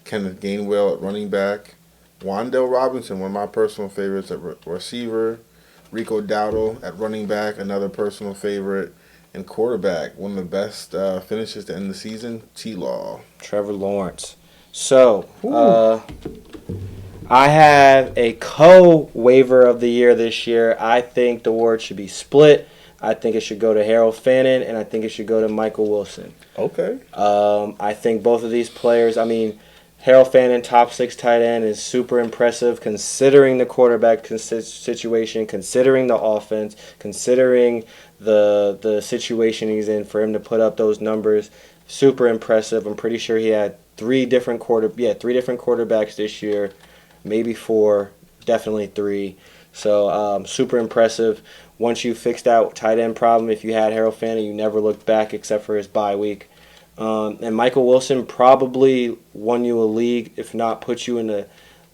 Kenneth Gainwell at running back; Wan'Dale Robinson, one of my personal favorites, at receiver; Rico Dowdle at running back, another personal favorite; and quarterback, one of the best finishes to end the season, T-Law. Trevor Lawrence. So, I have a co-waiver of the year this year. I think the award should be split. I think it should go to Harold Fannin, and I think it should go to Michael Wilson. Okay. I think both of these players, Harold Fannin, top 6 tight end, is super impressive considering the quarterback situation, considering the offense, considering the situation he's in. For him to put up those numbers, super impressive. I'm pretty sure he had three different quarterbacks this year, maybe 4, definitely 3. So super impressive. Once you fixed that tight end problem, if you had Harold Fannin, you never looked back except for his bye week. And Michael Wilson probably won you a league, if not put you in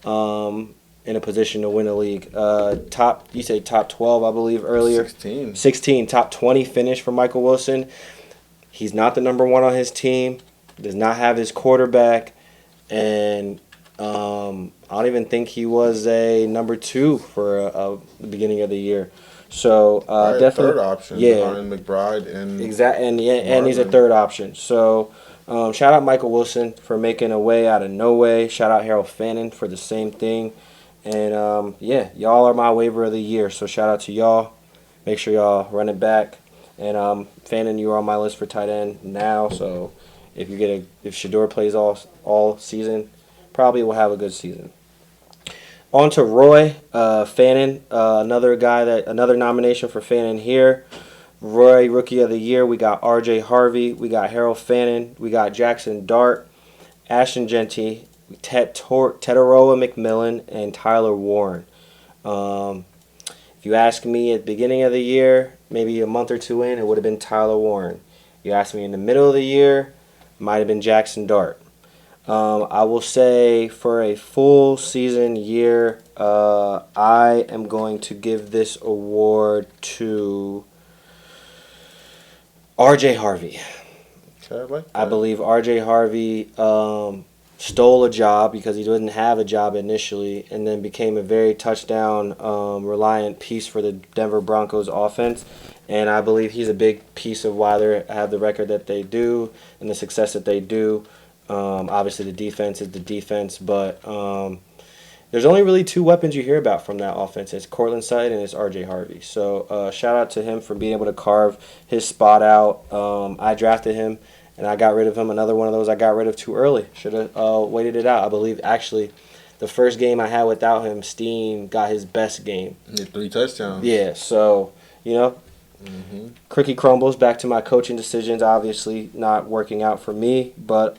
a position to win a league. You say top 12, I believe, earlier. 16, top 20 finish for Michael Wilson. He's not the number 1 on his team, does not have his quarterback, and I don't even think he was a number 2 for the beginning of the year. So definitely third option. Martin McBride and and he's a third option. So shout out Michael Wilson for making a way out of no way. Shout out Harold Fannin for the same thing. And y'all are my waiver of the year. So shout out to y'all. Make sure y'all run it back. And Fannin, you are on my list for tight end now. So if Shador plays all season, probably will have a good season. On to Roy Fannin, another nomination for Fannin here. Roy, Rookie of the Year. We got R.J. Harvey. We got Harold Fannin. We got Jackson Dart, Ashton Genty, Tetaroa McMillan, and Tyler Warren. If you ask me at the beginning of the year, maybe a month or 2 in, it would have been Tyler Warren. You ask me in the middle of the year, might have been Jackson Dart. I will say for a full season year, I am going to give this award to R.J. Harvey. Okay, I believe R.J. Harvey stole a job because he didn't have a job initially and then became a very touchdown reliant piece for the Denver Broncos offense. And I believe he's a big piece of why they have the record that they do and the success that they do. Obviously, the defense is the defense, but there's only really two weapons you hear about from that offense. It's Cortland Sutton and it's R.J. Harvey. So shout out to him for being able to carve his spot out. I drafted him and I got rid of him. Another one of those I got rid of too early. Should have waited it out. I believe actually the first game I had without him, Steen got his best game. Yeah, 3 touchdowns. Yeah, so, Cricky crumbles. Back to my coaching decisions, obviously not working out for me. But,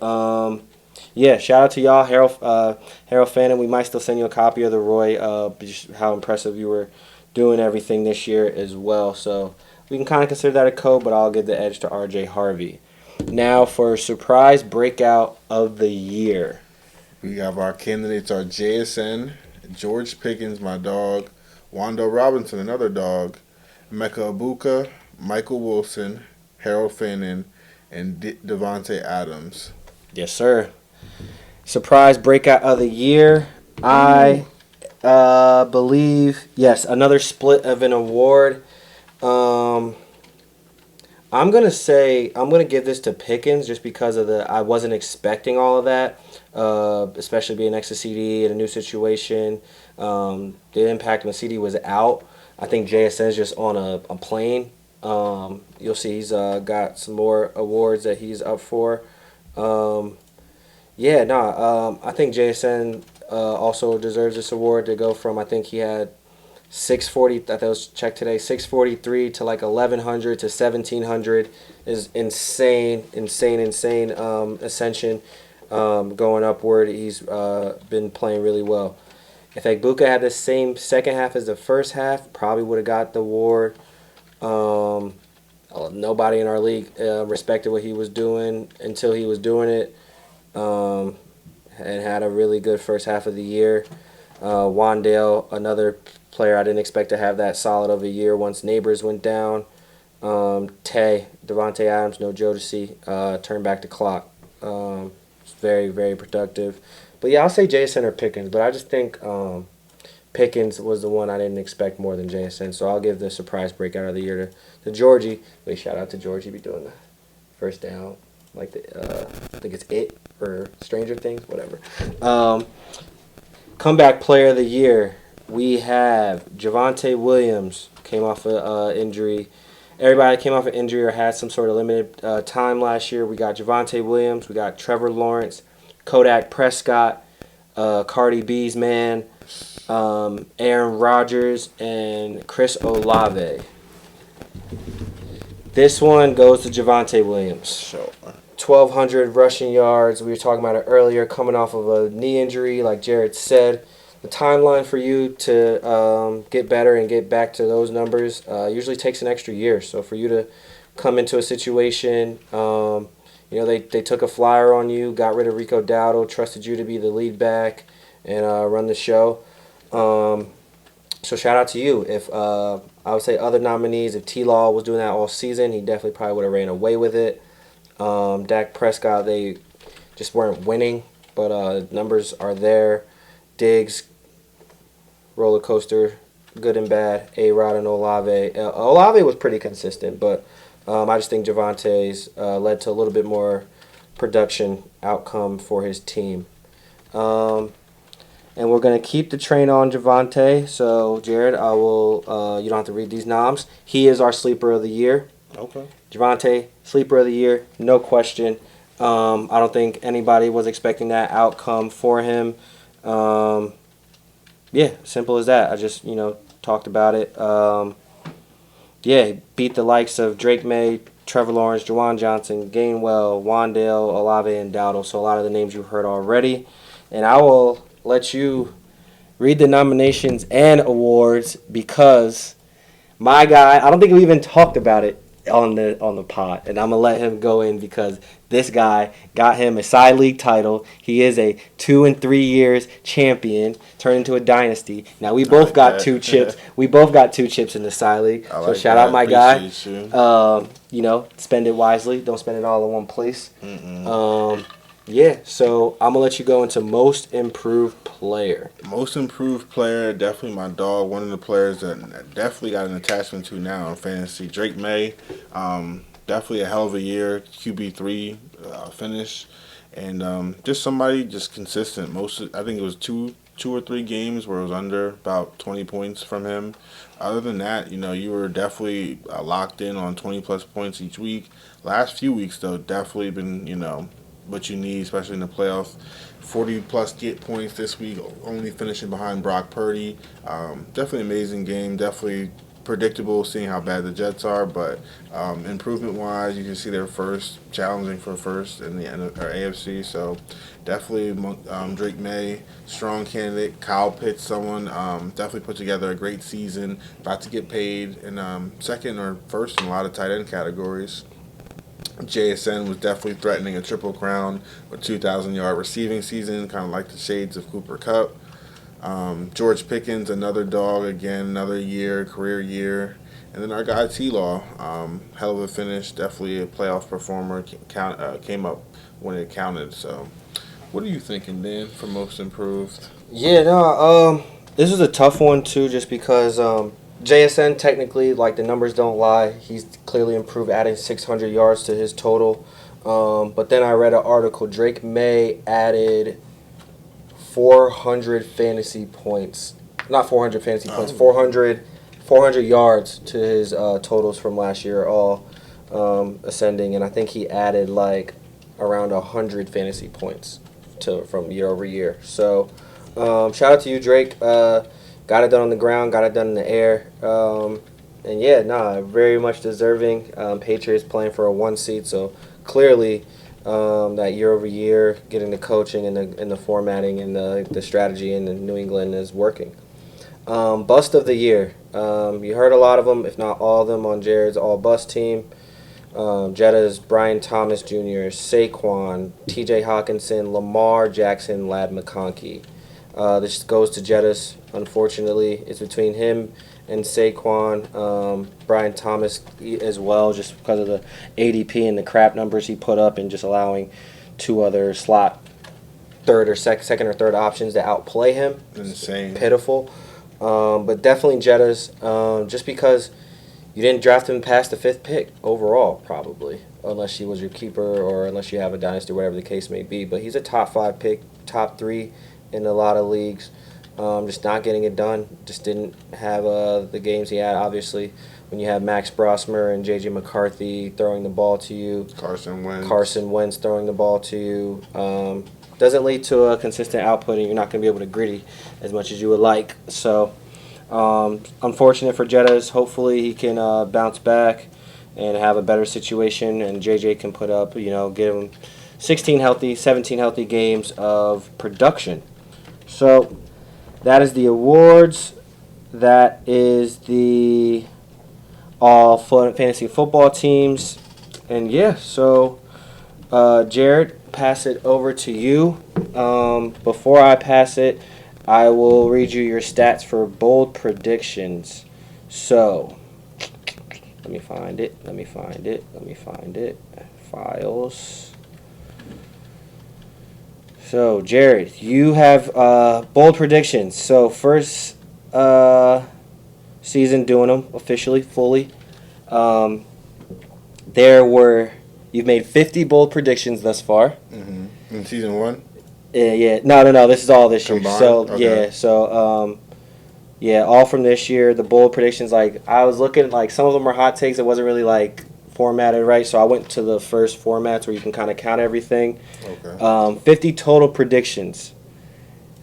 yeah, shout out to y'all. Harold Fannin, we might still send you a copy of the Roy, just how impressive you were doing everything this year as well. So we can kind of consider that a code, but I'll give the edge to R.J. Harvey. Now for surprise breakout of the year. We have our candidates are JSN, George Pickens, my dog, Wando Robinson, another dog, Mecca Abuka, Michael Wilson, Harold Fannin, and Devontae Adams. Yes, sir. Surprise breakout of the year. I believe, yes, another split of an award. I'm going to give this to Pickens just because of I wasn't expecting all of that, especially being next to CD in a new situation. The impact when CD was out. I think JSN is just on a plane. You'll see he's got some more awards that he's up for. I think JSN also deserves this award to go from, I think he had 640, I think it was checked today, 643 to like 1100 to 1700 is insane ascension going upward. He's been playing really well. If Egbuka had the same second half as the first half, probably would have got the award. Nobody in our league respected what he was doing until he was doing it, and had a really good first half of the year. Wandale, another player I didn't expect to have that solid of a year once Neighbors went down. Devontae Adams, no Jodeci, turned back the clock. Very, very productive. But yeah, I'll say JSN or Pickens, but I just think Pickens was the one I didn't expect more than JSN, so I'll give the surprise breakout of the year to Georgie. Wait, shout out to Georgie, be doing the first down, I think it's It or Stranger Things, whatever. Comeback player of the year, we have Javonte Williams, came off an injury. Everybody came off an injury or had some sort of limited time last year. We got Javonte Williams, we got Trevor Lawrence, Kodak Prescott, Cardi B's man, Aaron Rodgers, and Chris Olave. This one goes to Javonte Williams. Sure. 1,200 rushing yards. We were talking about it earlier, coming off of a knee injury, like Jared said. The timeline for you to get better and get back to those numbers usually takes an extra year. So for you to come into a situation, they took a flyer on you, got rid of Rico Dowdle, trusted you to be the lead back and run the show. So shout out to you. If I would say other nominees, if T-Law was doing that all season, he definitely probably would have ran away with it. Dak Prescott, they just weren't winning, but numbers are there. Diggs, roller coaster, good and bad. A-Rod and Olave. Olave was pretty consistent, but I just think Javonte's led to a little bit more production outcome for his team. And we're going to keep the train on Javonte. So, Jared, I will. You don't have to read these noms. He is our sleeper of the year. Okay. Javonte, sleeper of the year, no question. I don't think anybody was expecting that outcome for him. Simple as that. I just, talked about it. Beat the likes of Drake May, Trevor Lawrence, Juwan Johnson, Gainwell, Wandale, Olave, and Dowdle. So a lot of the names you've heard already. And I will let you read the nominations and awards because my guy, I don't think we even talked about it on the pod, and I'm gonna let him go in because this guy got him a side league title. He is a 2 and 3 years champion, turned into a dynasty. Now we both got 2 chips. We both got 2 chips in the side league. So shout out my guy. Spend it wisely. Don't spend it all in one place. So I'm going to let you go into most improved player. Most improved player, definitely my dog. One of the players that definitely got an attachment to now in fantasy. Drake May, definitely a hell of a year. QB3 finish. And just somebody just consistent. I think it was 2 2 or 3 games where it was under about 20 points from him. Other than that, you were definitely locked in on 20 plus points each week. Last few weeks, though, definitely been, what you need, especially in the playoffs. 40 plus get points this week, only finishing behind Brock Purdy. Definitely amazing game. Definitely predictable seeing how bad the Jets are, but improvement wise, you can see they're first, challenging for first in the AFC. So definitely Drake May, strong candidate. Kyle Pitts, someone definitely put together a great season, about to get paid in second or first in a lot of tight end categories. JSN was definitely threatening a triple crown with 2,000-yard receiving season, kind of like the shades of Cooper Kupp. George Pickens, another dog, again, another year, career year. And then our guy T-Law, hell of a finish, definitely a playoff performer, came up when it counted. So what are you thinking, Dan, for most improved? Yeah, no, this is a tough one, too, just because JSN, technically, like, the numbers don't lie. He's clearly improved, adding 600 yards to his total. But then I read an article. Drake May added 400 fantasy points. Not 400 fantasy points, 400 yards to his totals from last year, all ascending. And I think he added, like, around 100 fantasy points from year over year. So, shout out to you, Drake. Got it done on the ground, got it done in the air. And yeah, very much deserving. Patriots playing for a 1 seed, so clearly that year over year, getting the coaching and the formatting and the strategy in New England is working. Bust of the year. You heard a lot of them, if not all of them, on Jared's all bust team. Jetta's Brian Thomas Jr., Saquon, T.J. Hawkinson, Lamar Jackson, Lad McConkey. This goes to Jettis, unfortunately. It's between him and Saquon. Brian Thomas as well, just because of the ADP and the crap numbers he put up and just allowing 2 other slot second or third options to outplay him. Insane. Pitiful. But definitely Jettis, just because you didn't draft him past the 5th pick overall, probably, unless he was your keeper or unless you have a dynasty, whatever the case may be. But he's a top 5 pick, top 3 in a lot of leagues. Just not getting it done. Just didn't have the games he had, obviously. When you have Max Brosmer and J.J. McCarthy throwing the ball to you. Carson Wentz throwing the ball to you. Doesn't lead to a consistent output, and you're not going to be able to gritty as much as you would like. So, unfortunate for Jettas. Hopefully he can bounce back and have a better situation, and J.J. can put up, give him 17 healthy games of production. So, that is the awards. That is the all fantasy football teams. And yeah, so Jared, pass it over to you. Before I pass it, I will read you your stats for bold predictions. So, let me find it. Files. So, Jared, you have bold predictions. So, first season doing them officially, fully. You've made 50 bold predictions thus far. Mm-hmm. In season 1? Yeah. No. This is all this year. Combined? So, Okay. yeah. So, all from this year. The bold predictions, like, I was looking, like, some of them are hot takes. It wasn't really, like, formatted right, so I went to the first formats where you can kind of count everything. Okay. 50 total predictions.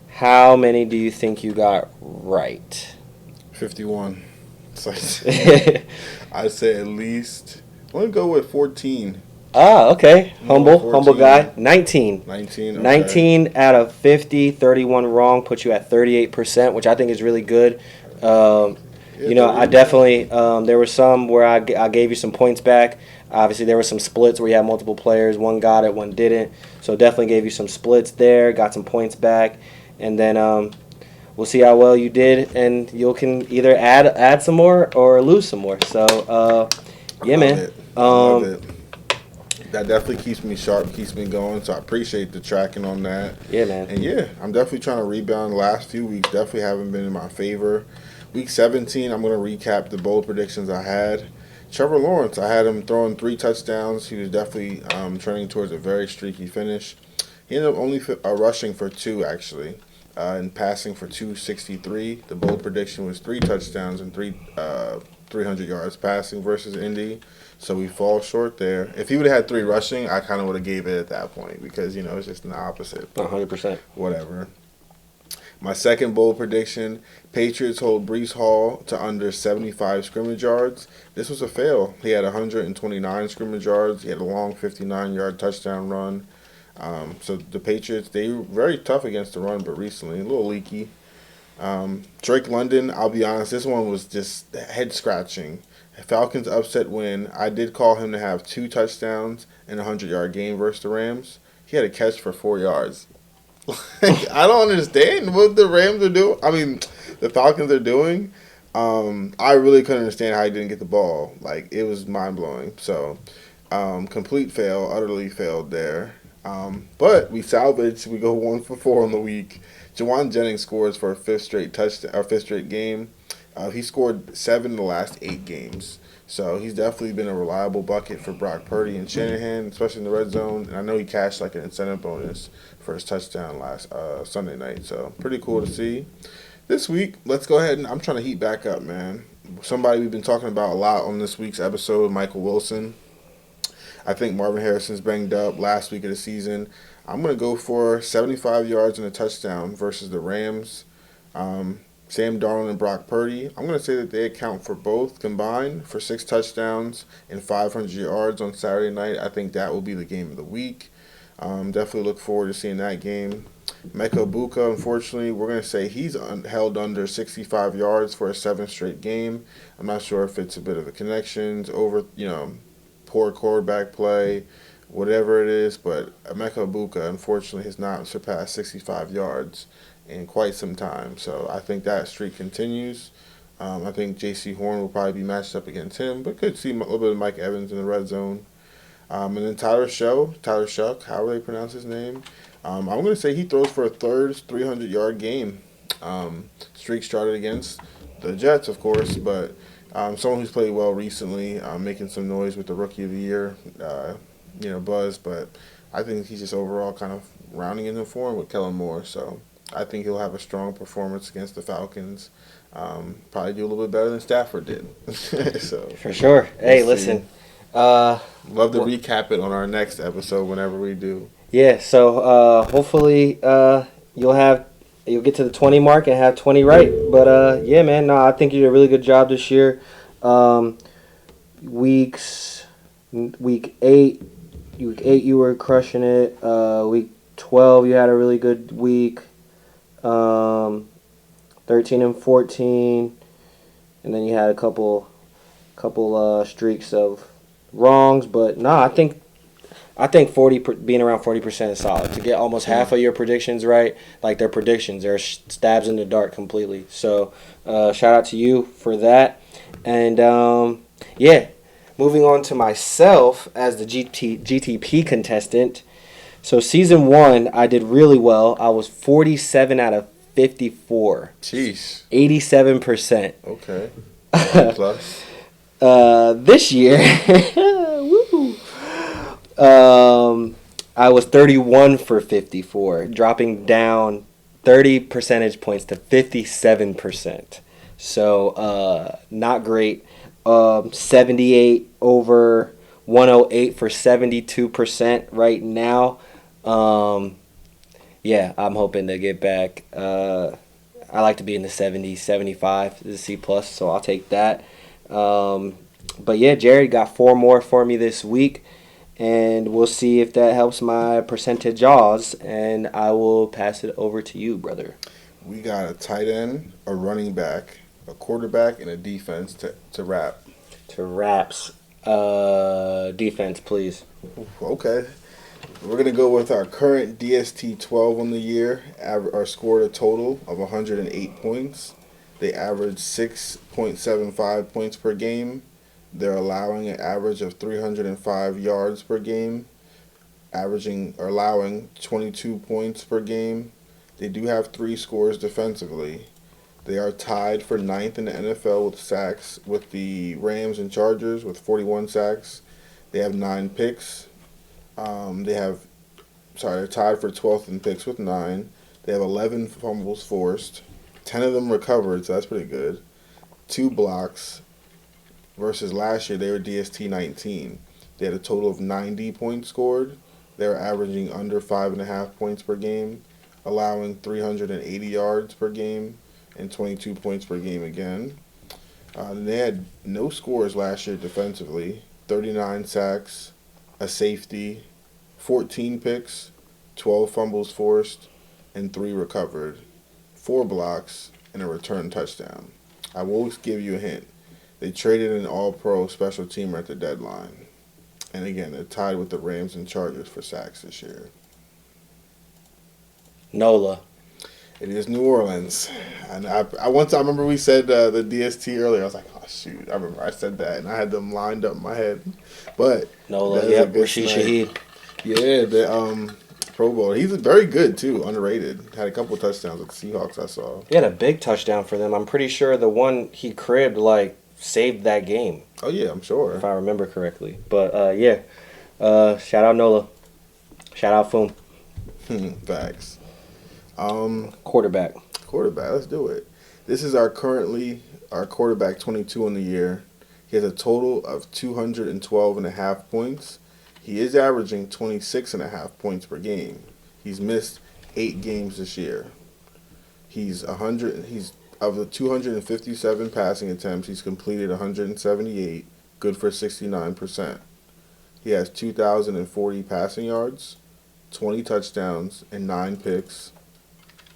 How many do you think you got right? 51. I'd say at least. I'm going to go with 14. Okay. Humble 14. guy. 19. 19. Okay. 19 out of 50, 31 wrong, puts you at 38%, which I think is really good. I definitely, there were some where I gave you some points back. Obviously, there were some splits where you had multiple players. One got it, one didn't. So definitely gave you some splits there, got some points back. And then we'll see how well you did, and you can either add some more or lose some more. So, yeah, man. Love it. That definitely keeps me sharp, keeps me going. So I appreciate the tracking on that. Yeah, man. And yeah, I'm definitely trying to rebound. The last few weeks definitely haven't been in my favor. Week 17, I'm going to recap the bold predictions I had. Trevor Lawrence, I had him throwing 3 touchdowns. He was definitely trending towards a very streaky finish. He ended up only rushing for 2, actually. and passing for 263. The bold prediction was 3 touchdowns and 300 yards passing versus Indy. So we fall short there. If he would have had 3 rushing, I kind of would have gave it at that point because it's just the opposite. 100%. Whatever. My second bold prediction: Patriots hold Brees Hall to under 75 scrimmage yards. This was a fail. He had 129 scrimmage yards. He had a long 59-yard touchdown run. So the Patriots, they were very tough against the run, but recently a little leaky. Drake London, I'll be honest, this one was just head scratching. Falcons upset win. I did call him to have 2 touchdowns and a 100-yard game versus the Rams. He had a catch for 4 yards. I don't understand what the Rams are doing. I mean, the Falcons are doing. I really couldn't understand how he didn't get the ball. Like, it was mind-blowing. So, complete fail, utterly failed there. But we salvaged. We go 1 for 4 on the week. Jawan Jennings scores for a fifth straight game. He scored 7 in the last 8 games. So he's definitely been a reliable bucket for Brock Purdy and Shanahan, especially in the red zone. And I know he cashed like an incentive bonus for his touchdown last Sunday night. So pretty cool to see. This week, let's go ahead and I'm trying to heat back up, man. Somebody we've been talking about a lot on this week's episode, Michael Wilson. I think Marvin Harrison's banged up last week of the season. I'm going to go for 75 yards and a touchdown versus the Rams. Sam Darnold and Brock Purdy. I'm going to say that they account for both combined for 6 touchdowns and 500 yards on Saturday night. I think that will be the game of the week. Definitely look forward to seeing that game. Mecca Buka, unfortunately, we're going to say he's held under 65 yards for a 7th straight game. I'm not sure if it's a bit of the connections, poor quarterback play, whatever it is, but Mecca Buka, unfortunately, has not surpassed 65 yards in quite some time. So I think that streak continues. I think J.C. Horn will probably be matched up against him, but could see a little bit of Mike Evans in the red zone. And then Tyler Shuck, however they pronounce his name. I'm going to say he throws for a third 300-yard game. Streak started against the Jets, of course, but someone who's played well recently, making some noise with the Rookie of the Year, buzz. But I think he's just overall kind of rounding into form with Kellen Moore. So I think he'll have a strong performance against the Falcons. Probably do a little bit better than Stafford did. So for sure. Hey, listen. Love to recap it on our next episode whenever we do. Yeah. So hopefully you'll get to the 20 mark and have 20 right. But yeah, man. No, I think you did a really good job this year. Week 8 you were crushing it. Week 12 you had a really good week. 13 and 14, and then you had a couple streaks of wrongs, but I think 40 being around 40% is solid to get almost half of your predictions right. Like their predictions, they're stabs in the dark completely. So shout out to you for that, and moving on to myself as the GTP contestant. So season 1, I did really well. I was 47 out of 54. Jeez. 87%. Okay. Plus. This year, woo, I was 31 for 54, dropping down 30 percentage points to 57%. So not great. 78 over 108 for 72% right now. Yeah, I'm hoping to get back. I like to be in the 70, 75, the C+, so I'll take that. But yeah, Jared got 4 more for me this week, and we'll see if that helps my percentage odds, and I will pass it over to you, brother. We got a tight end, a running back, a quarterback, and a defense to wrap. To wraps. Defense, please. Okay. We're going to go with our current DST 12 on the year. Scored a total of 108 points. They average 6.75 points per game. They're allowing an average of 305 yards per game, allowing 22 points per game. They do have 3 scores defensively. They are tied for 9th in the NFL with sacks with the Rams and Chargers with 41 sacks. They have 9 picks. They're tied for 12th in picks with 9. They They have 11 fumbles forced, 10 of them recovered, so that's pretty good. 2 blocks versus last year they were DST 19. They had a total of 90 points scored. They were averaging under 5.5 points per game, allowing 380 yards per game and 22 points per game again. They had no scores last year defensively. 39 sacks, a safety, 14 picks, 12 fumbles forced, and 3 recovered, 4 blocks, and a return touchdown. I will give you a hint. They traded an all-pro special teamer at the deadline. And again, they're tied with the Rams and Chargers for sacks this year. NOLA. It is New Orleans. And I remember we said the DST earlier. I was like, oh, shoot. I remember I said that, and I had them lined up in my head. But NOLA, yeah, Rashid Shaheed. Yeah, the Pro Bowl. He's very good, too, underrated. Had a couple touchdowns with the Seahawks I saw. He had a big touchdown for them. I'm pretty sure the one he cribbed, saved that game. Oh, yeah, I'm sure. If I remember correctly. But, yeah. Shout out NOLA. Shout out Foom. Facts. Quarterback. Let's do it. This is our quarterback 22 on the year. He has a total of 212.5 points. He is averaging 26.5 points per game. He's missed 8 games this year. He's of the 257 passing attempts, he's completed 178, good for 69%. He has 2,040 passing yards, 20 touchdowns, and 9 picks,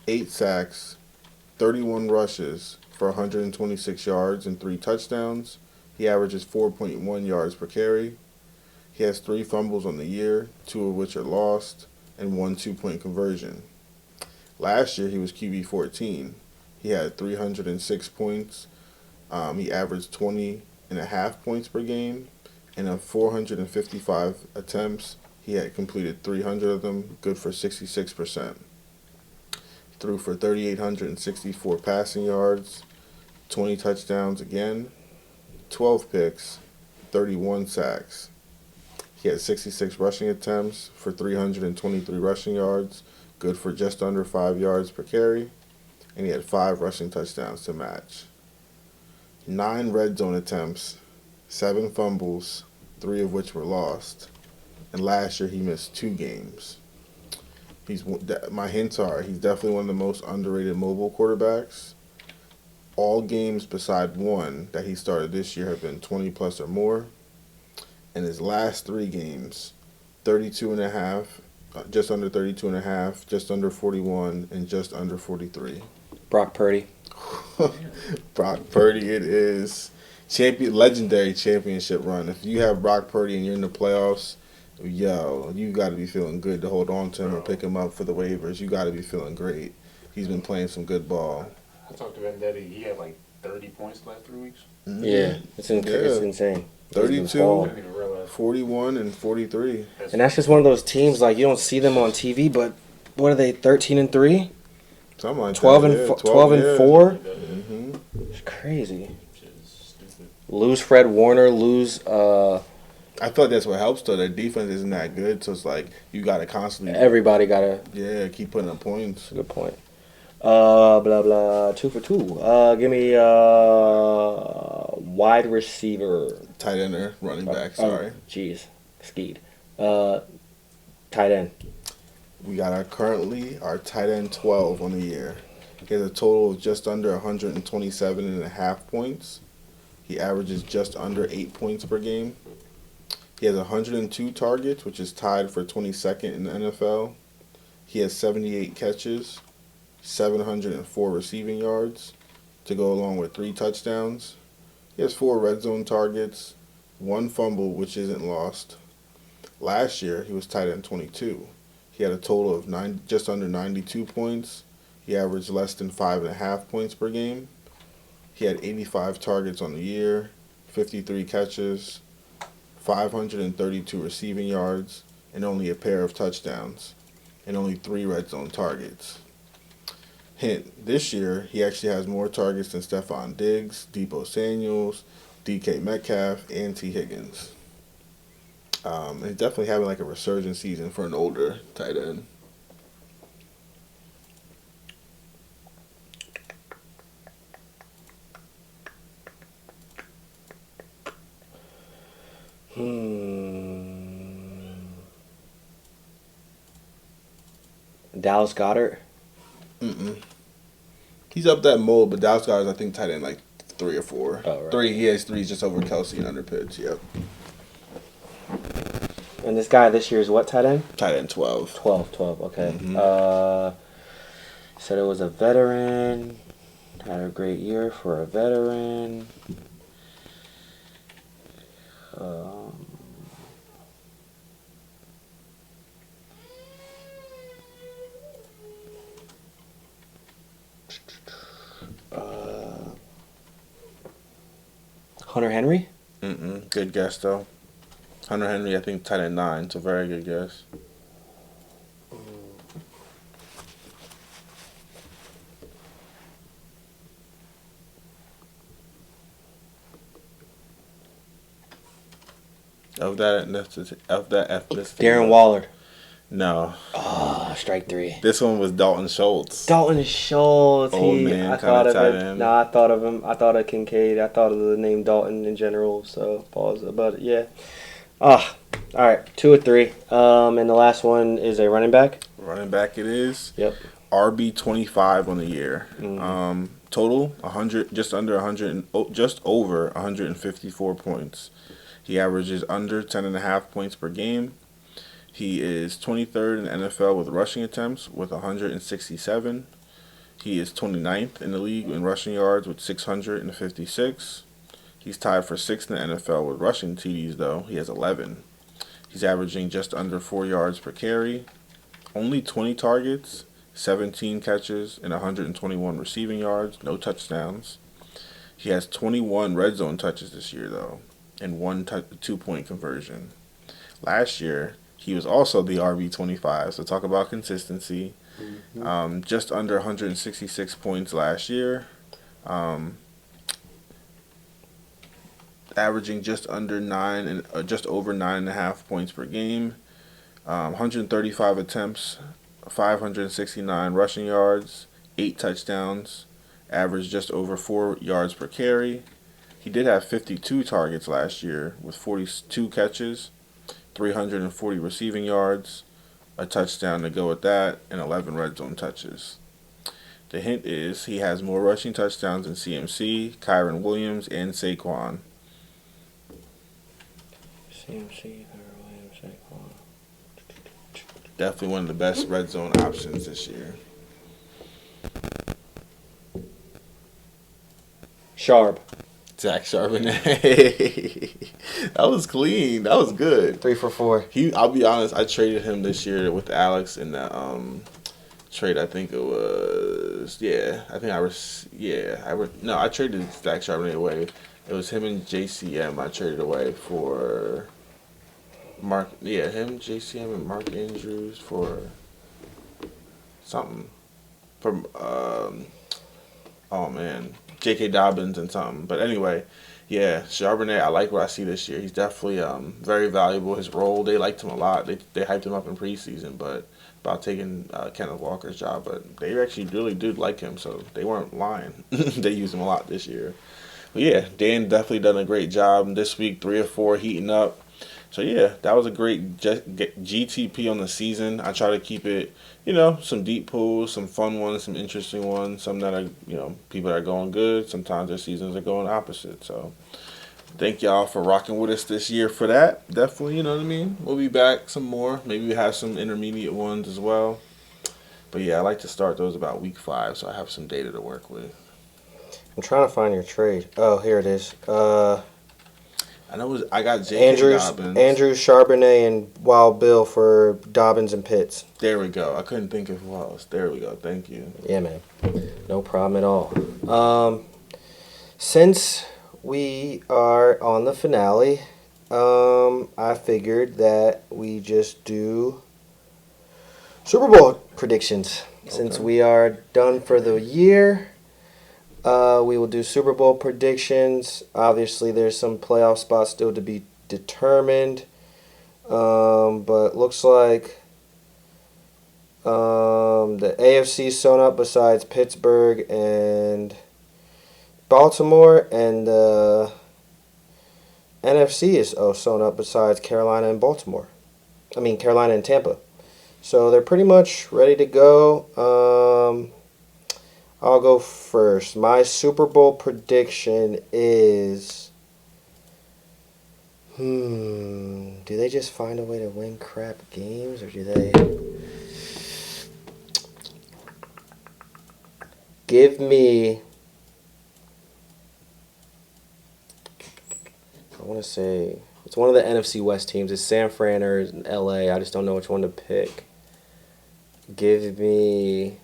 8 sacks, 31 rushes for 126 yards and 3 touchdowns. He averages 4.1 yards per carry. He has 3 fumbles on the year, 2 of which are lost, and 1 2-point conversion. Last year, he was QB 14. He had 306 points. He averaged 20.5 points per game. And of 455 attempts, he had completed 300 of them, good for 66%. He threw for 3,864 passing yards, 20 touchdowns again, 12 picks, 31 sacks. He had 66 rushing attempts for 323 rushing yards, good for just under 5 yards per carry, and he had 5 rushing touchdowns to match. 9 red zone attempts, 7 fumbles, 3 of which were lost, and last year he missed 2 games. My hints are he's definitely one of the most underrated mobile quarterbacks. All games beside one that he started this year have been 20 plus or more. And his last 3 games, 32.5, just under 32.5, just under 41, and just under 43. Brock Purdy. Brock Purdy, it is. Legendary championship run. If you have Brock Purdy and you're in the playoffs, yo, you got to be feeling good to hold on to him or pick him up for the waivers. You got to be feeling great. He's been playing some good ball. I talked to Vendetti. He had 30 points the last 3 weeks. Mm-hmm. Yeah, it's insane. 32, 41, and 43. And that's just one of those teams, you don't see them on TV, but what are they, 13-3? Something like 12 that. and 12 and 4? Mm-hmm. It's crazy. Lose Fred Warner, I thought that's what helps, though. Their defense isn't that good, so it's you got to constantly... Everybody got to... Yeah, keep putting up points. Good point. Blah, blah, 2 for 2. Give me wide receiver. Tight end or running back, sorry. Jeez, skied. Tight end. We got our tight end 12 on the year. He has a total of just under 127.5 points. He averages just under 8 points per game. He has 102 targets, which is tied for 22nd in the NFL. He has 78 catches, 704 receiving yards to go along with 3 touchdowns. He has 4 red zone targets, 1 fumble, which isn't lost. Last year, he was tight end 22. He had a total of just under 92 points. He averaged less than 5.5 points per game. He had 85 targets on the year, 53 catches, 532 receiving yards, and only a pair of touchdowns, and only 3 red zone targets. Hint, this year, he actually has more targets than Stephon Diggs, Deebo Samuels, DK Metcalf, and T. Higgins. He's definitely having a resurgent season for an older tight end. Dallas Goddard. Mm-mm. He's up that mold, but Dallas Goddard's, I think, tight end like 3 or 4. Oh, right. 3, he has 3 just over Kelsey and under Pitts. Yep. And this guy this year is what tight end? Tight end 12. 12, okay. Said it was a veteran. Had a great year for a veteran. Hunter Henry? Mm-mm. Good guess, though. Hunter Henry, I think, tight end 9. It's a very good guess. Of that ethnicity. Darren Waller. No. Oh, strike 3. This one was Dalton Schultz. Dalton Schultz. Old man I kinda thought of tight it. end. No, I thought of him. I thought of Kincaid. I thought of the name Dalton in general. So pause. But yeah. All right. 2 or 3. And the last one is a running back. Running back it is. Yep. RB25 on the year. Total 100, just under 100, just over 154 points. He averages under 10.5 points per game. He is 23rd in the NFL with rushing attempts with 167. He is 29th in the league in rushing yards with 656. He's tied for 6th in the NFL with rushing TDs, though. He has 11. He's averaging just under 4 yards per carry. Only 20 targets, 17 catches, and 121 receiving yards. No touchdowns. He has 21 red zone touches this year, though, and 1 2-point conversion. Last year, he was also the RB25, so talk about consistency. Just under 166 points last year. Averaging just under 9 and just over 9.5 points per game. 135 attempts, 569 rushing yards, 8 touchdowns, averaged just over 4 yards per carry. He did have 52 targets last year with 42 catches, 340 receiving yards, a touchdown to go with that, and 11 red zone touches. The hint is he has more rushing touchdowns than CMC, Kyron Williams, and Saquon. CMC, Williams, Saquon. Definitely one of the best red zone options this year. Sharp. Zach Charbonnet. That was clean. That was good. 3 for 4. I'll be honest, I traded him this year with Alex in that trade. I think it was I traded Zach Charbonnet away. It was him and JCM I traded away for JCM and Mark Andrews for something. From J.K. Dobbins and something. But anyway, yeah, Charbonnet, I like what I see this year. He's definitely very valuable. His role, they liked him a lot. They hyped him up in preseason, but about taking Kenneth Walker's job. But they actually really did like him, so they weren't lying. They used him a lot this year. But yeah, Dan definitely done a great job this week. 3 or 4 heating up. So yeah, that was a great GTP on the season. I try to keep it, some deep pools, some fun ones, some interesting ones, some that are, people that are going good. Sometimes their seasons are going opposite. So thank y'all for rocking with us this year for that. Definitely, We'll be back some more. Maybe we have some intermediate ones as well. But yeah, I like to start those about week 5, so I have some data to work with. I'm trying to find your trade. Oh, here it is. I got J.K. Dobbins. Andrews, Charbonnet, and Wild Bill for Dobbins and Pitts. There we go. I couldn't think of who else. There we go. Thank you. Yeah, man. No problem at all. Since we are on the finale, I figured that we just do Super Bowl predictions. Okay. Since we are done for the year, we will do Super Bowl predictions. Obviously, there's some playoff spots still to be determined. But looks like the AFC's sewn up besides Pittsburgh and Baltimore, and the NFC is sewn up besides Carolina and Baltimore. I mean, Carolina and Tampa. So they're pretty much ready to go. I'll go first. My Super Bowl prediction is... Do they just find a way to win crap games, or do they... Give me... I want to say... It's one of the NFC West teams. It's San Fran or LA. I just don't know which one to pick. Give me...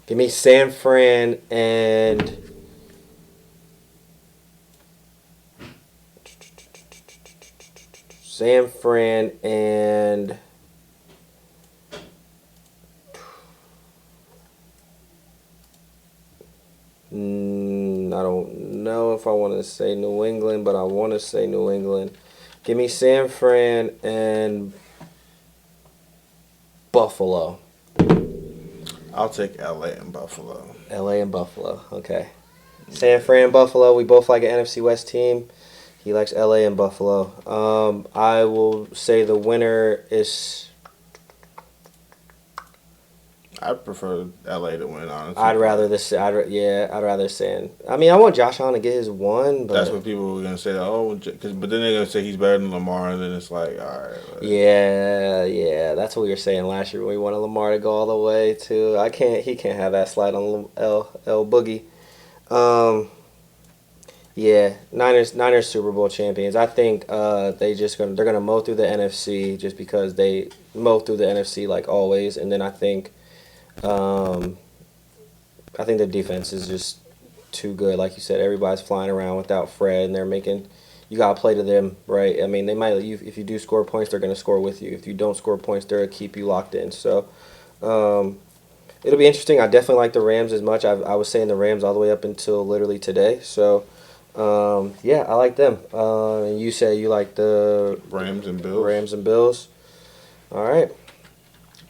Give me San Fran and... San Fran and... I don't know if I want to say New England, but I want to say New England. Give me San Fran and Buffalo. I'll take LA and Buffalo. LA and Buffalo. Okay. San Fran, Buffalo. We both like an NFC West team. He likes LA and Buffalo. I will say the winner is... I prefer LA to win, honestly. I'd rather San. I mean, I want Josh Allen to get his one, but that's what people were gonna say. Oh, but then they're gonna say he's better than Lamar, and then it's like, all right. Yeah, that's what we were saying last year when we wanted Lamar to go all the way to. He can't have that slide on L Boogie. Yeah, Niners Super Bowl champions. I think they're gonna mow through the NFC just because they mow through the NFC like always, and then I think the defense is just too good. Like you said, everybody's flying around without Fred, and you gotta play to them, right? I mean, they might if you do score points, they're gonna score with you. If you don't score points, they're gonna keep you locked in. So it'll be interesting. I definitely like the Rams as much. I was saying the Rams all the way up until literally today. So yeah, I like them. And you say you like the Rams and Bills. Rams and Bills. All right.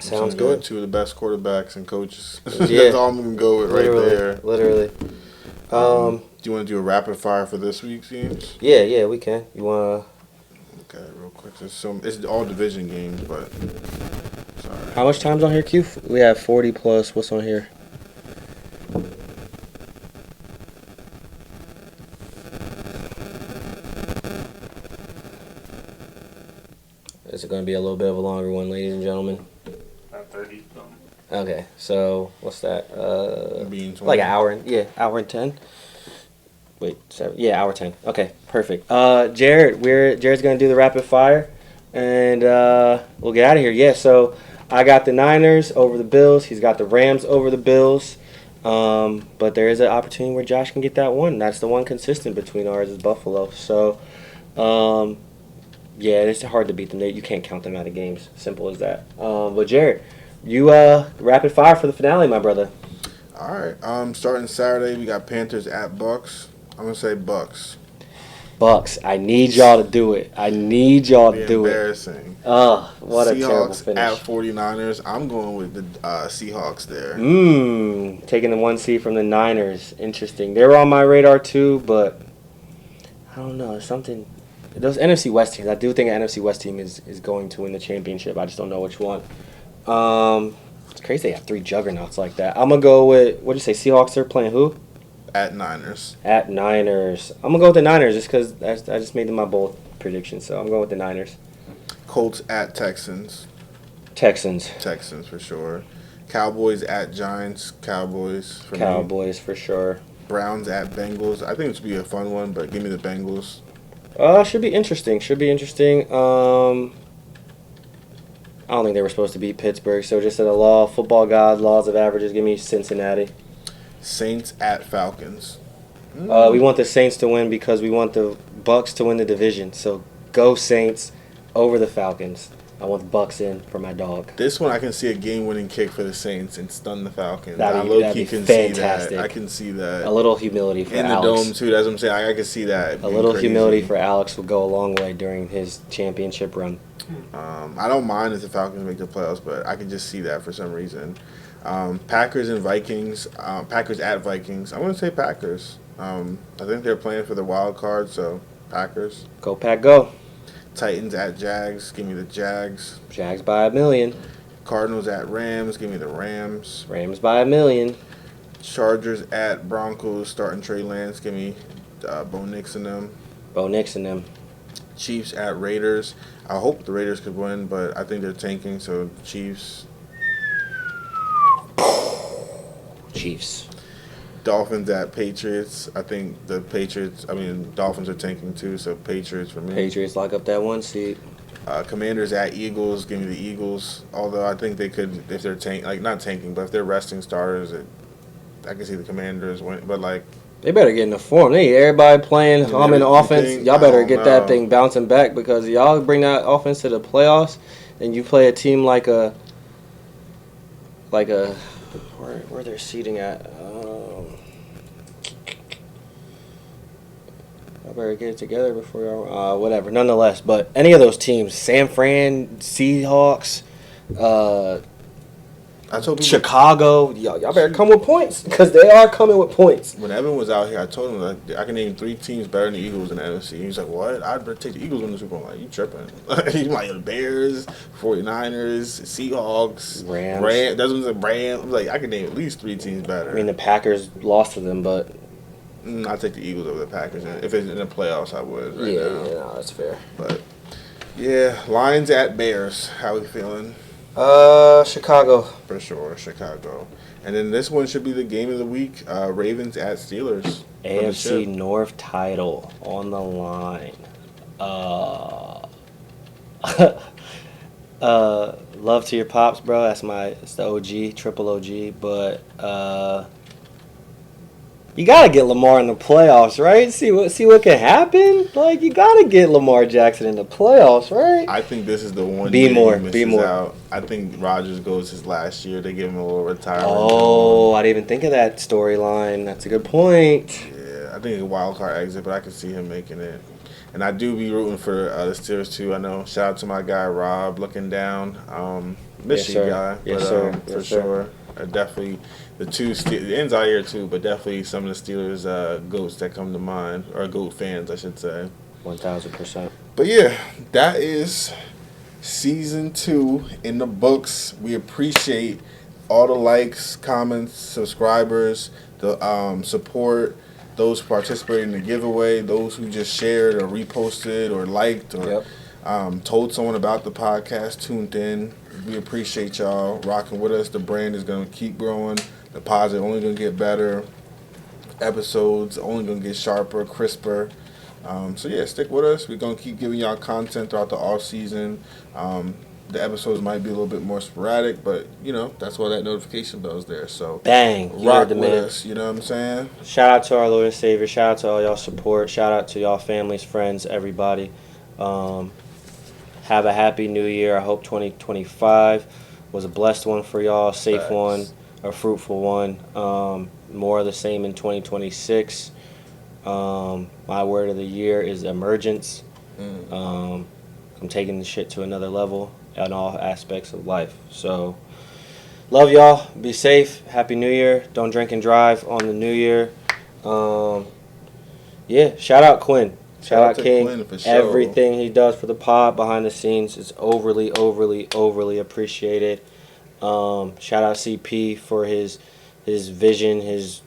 Sounds Go with good. two of the best quarterbacks and coaches. Yeah. That's all I'm gonna go with right there. Literally. Do you want to do a rapid fire for this week's games? Yeah, we can. You wanna? Okay, real quick. It's all division games, but sorry. How much time's on here, Q? We have 40 plus. What's on here? Is it going to be a little bit of a longer one, ladies and gentlemen? 30 something. Okay, so what's that? Being 20. Like an hour. Hour and 10. Wait, 7. Yeah, hour 10. Okay, perfect. Jared's going to do the rapid fire, and we'll get out of here. Yeah, so I got the Niners over the Bills. He's got the Rams over the Bills. But there is an opportunity where Josh can get that one. That's the one consistent between ours is Buffalo. So, yeah, it's hard to beat them. You can't count them out of games. Simple as that. But Jared, you rapid fire for the finale, my brother. All right. Starting Saturday, we got Panthers at Bucks. I'm gonna say Bucks. Bucks. I need y'all to do it. I need y'all to do it. Embarrassing. Oh, what a terrible Seahawks finish. at 49ers. I'm going with the Seahawks there. Taking the 1 seed from the Niners. Interesting. They were on my radar too, but I don't know. Something. Those NFC West teams. I do think an NFC West team is going to win the championship. I just don't know which one. It's crazy they have 3 juggernauts like that. I'm gonna go with what did you say? Seahawks are playing who? At Niners. At Niners. I'm gonna go with the Niners just because I just made them my bold prediction. So I'm going with the Niners. Colts at Texans. Texans. Texans for sure. Cowboys at Giants. Cowboys for me. Cowboys for sure. Browns at Bengals. I think this would be a fun one, but give me the Bengals. Should be interesting. I don't think they were supposed to beat Pittsburgh, so just a football god, laws of averages, give me Cincinnati. Saints at Falcons. We want the Saints to win because we want the Bucks to win the division. So go Saints over the Falcons. I want the Bucks in for my dog. This one I can see a game-winning kick for the Saints and stun the Falcons. That'd be fantastic. I can see that. A little humility for in Alex. the dome too. That's what I'm saying. I can see that. A little humility for Alex will go a long way during his championship run. I don't mind if the Falcons make the playoffs, but I can just see that for some reason. Packers and Vikings. Packers at Vikings. I'm going to say Packers. I think they're playing for the wild card, so Packers. Go Pack, go. Titans at Jags. Give me the Jags. Jags by 1,000,000. Cardinals at Rams. Give me the Rams. Rams by 1,000,000. Chargers at Broncos. Starting Trey Lance. Give me Bo Nix and them. Bo Nix and them. Chiefs at Raiders. I hope the Raiders could win, but I think they're tanking, so Chiefs. Chiefs. Dolphins at Patriots. I think Dolphins are tanking too, so Patriots for me. Patriots lock up that 1 seed. Commanders at Eagles. Give me the Eagles. Although I think they could, if they're not tanking, but if they're resting starters, I can see the Commanders win. But They better get in the form. They need everybody playing, humming offense. Y'all better get that thing bouncing back, because y'all bring that offense to the playoffs, and you play a team like a where they're seating at. I better get it together before y'all. Whatever. Nonetheless, but any of those teams, San Fran, Seahawks, I told people, Chicago, y'all better come with points, because they are coming with points. when Evan was out here, I told him I can name 3 teams better than the Eagles in the NFC. He's like, "What? I'd better take the Eagles in the Super Bowl." I'm like, you tripping? He's like, the Bears, 49ers, Seahawks, Rams. That's what I'm Rams. Like, I can name at least 3 teams better. I mean, the Packers lost to them, but I'll take the Eagles over the Packers. And if it's in the playoffs, I would right now. yeah, no, that's fair. But yeah, Lions at Bears. How we feeling? Chicago. For sure, Chicago. And then this one should be the game of the week. Ravens at Steelers. AFC North title on the line. Love to your pops, bro. It's the OG, triple OG. But you gotta get Lamar in the playoffs, right? See what can happen. Like, you gotta get Lamar Jackson in the playoffs, right? I think this is the one Be year more, he misses be more. out. I think Rodgers goes his last year. They give him a little retirement. Oh, I didn't even think of that storyline. That's a good point. Yeah, I think a wild card exit, but I can see him making it. And I do be rooting for the Steelers too. I know. Shout out to my guy Rob, looking down. Miss Yes, you, sir. guy. Yes, but, sir. For Yes, sir. sure. Definitely the ends out here too, but definitely some of the Steelers goats that come to mind, or goat fans, I should say. 1,000%. But yeah, that is season 2 in the books. We appreciate all the likes, comments, subscribers, the support, those who participated in the giveaway, those who just shared or reposted or liked or told someone about the podcast, tuned in. We appreciate y'all rocking with us. The brand is going to keep growing. The pods are only going to get better. Episodes only going to get sharper, crisper. So yeah, stick with us. We're going to keep giving y'all content throughout the off season. The episodes might be a little bit more sporadic, but that's why that notification bell is there. So Bang. You rock heard the with man. us. You know what I'm saying? Shout out to our Lord and Savior. Shout out to all y'all support. Shout out to y'all families, friends, everybody. Have a happy new year. I hope 2025 was a blessed one for y'all, safe Facts. one, a fruitful one. More of the same in 2026. My word of the year is emergence. I'm taking the shit to another level in all aspects of life. So, love y'all. Be safe. Happy New Year. Don't drink and drive on the New Year. Yeah, shout out Quinn. Shout out to King. Quinn for sure. Everything he does for the pod behind the scenes is overly appreciated. Shout out CP for his vision, his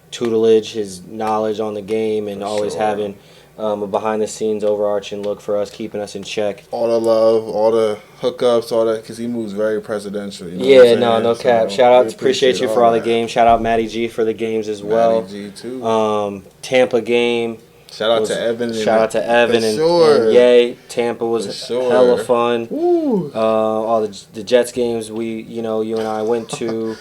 tutelage, his knowledge on the game, and For always sure. having a behind the scenes overarching look for us, keeping us in check. All the love, all the hookups, all that, because he moves very presidential. You know what I'm Yeah, no saying? cap. So, Shout out, we appreciate you for all the that. games. Shout out Matty G for the games as well. Matty G too. Tampa game. Shout out to Evan. Shout out to Evan and sure. Yay. Tampa was For sure. hella fun. Woo. All the Jets games you and I went to.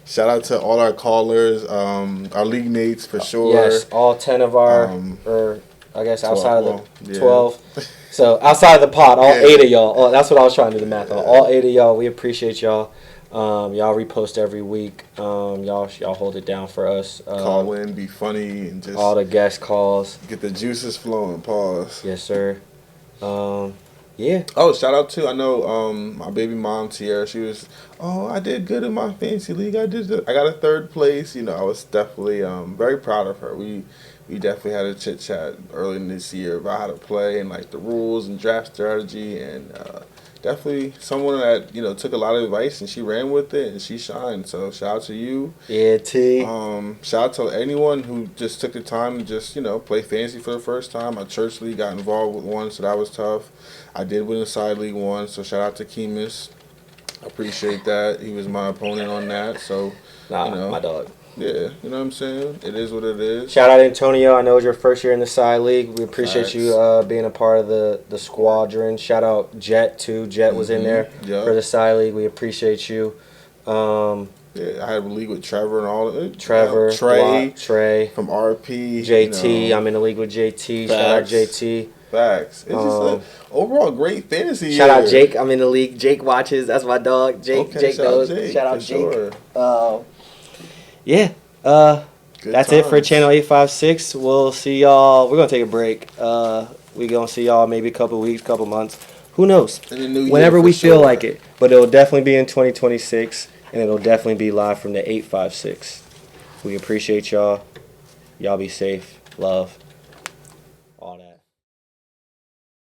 Shout out to all our callers, our league mates for sure. Yes, all 10 of our, or I guess 12, outside of well, the yeah. 12. So outside of the pot, all Yeah. 8 of y'all. Oh, that's what I was trying to do the math on. All 8 of y'all, we appreciate y'all. Y'all repost every week. Y'all hold it down for us. Call in, be funny, and just all the guest calls. get the juices flowing. Pause. Yes, sir. Yeah. Oh, shout out to, I know my baby mom Tierra. She was, oh, I did good in my fantasy league. I got a third place. You know, I was definitely very proud of her. We definitely had a chit chat early in this year about how to play and like the rules and draft strategy, and definitely someone that took a lot of advice and she ran with it and she shined. So shout out to you. Yeah, T. Shout out to anyone who just took the time to just play fantasy for the first time. My church league got involved with one, so that was tough. I did win a side league one, so shout out to Kemis. I appreciate that. He was my opponent on that, so My dog. yeah, you know what I'm saying? It is what it is. Shout out Antonio. I know it's your first year in the side league. We appreciate Facts. you being a part of the squadron. Shout out Jet too. Jet was in there Yep. for the side league. We appreciate you. Yeah, I had a league with Trevor and all of it. Trevor, Trey from RP, JT. I'm in the league with JT. Shout out Facts. JT. Facts. It's just an overall great fantasy Shout year. out Jake. I'm in the league. Jake watches. That's my dog. Jake. Okay, Jake shout out knows. Jake, Shout out for Jake. sure. Yeah. Good That's it for times. Channel 856. We'll see y'all. We're gonna take a break. We gonna see y'all maybe a couple weeks, couple months. Who knows? In the new year, Whenever for we feel sure. like it. But it'll definitely be in 2026, and it'll definitely be live from the 856. We appreciate y'all. Y'all be safe. Love.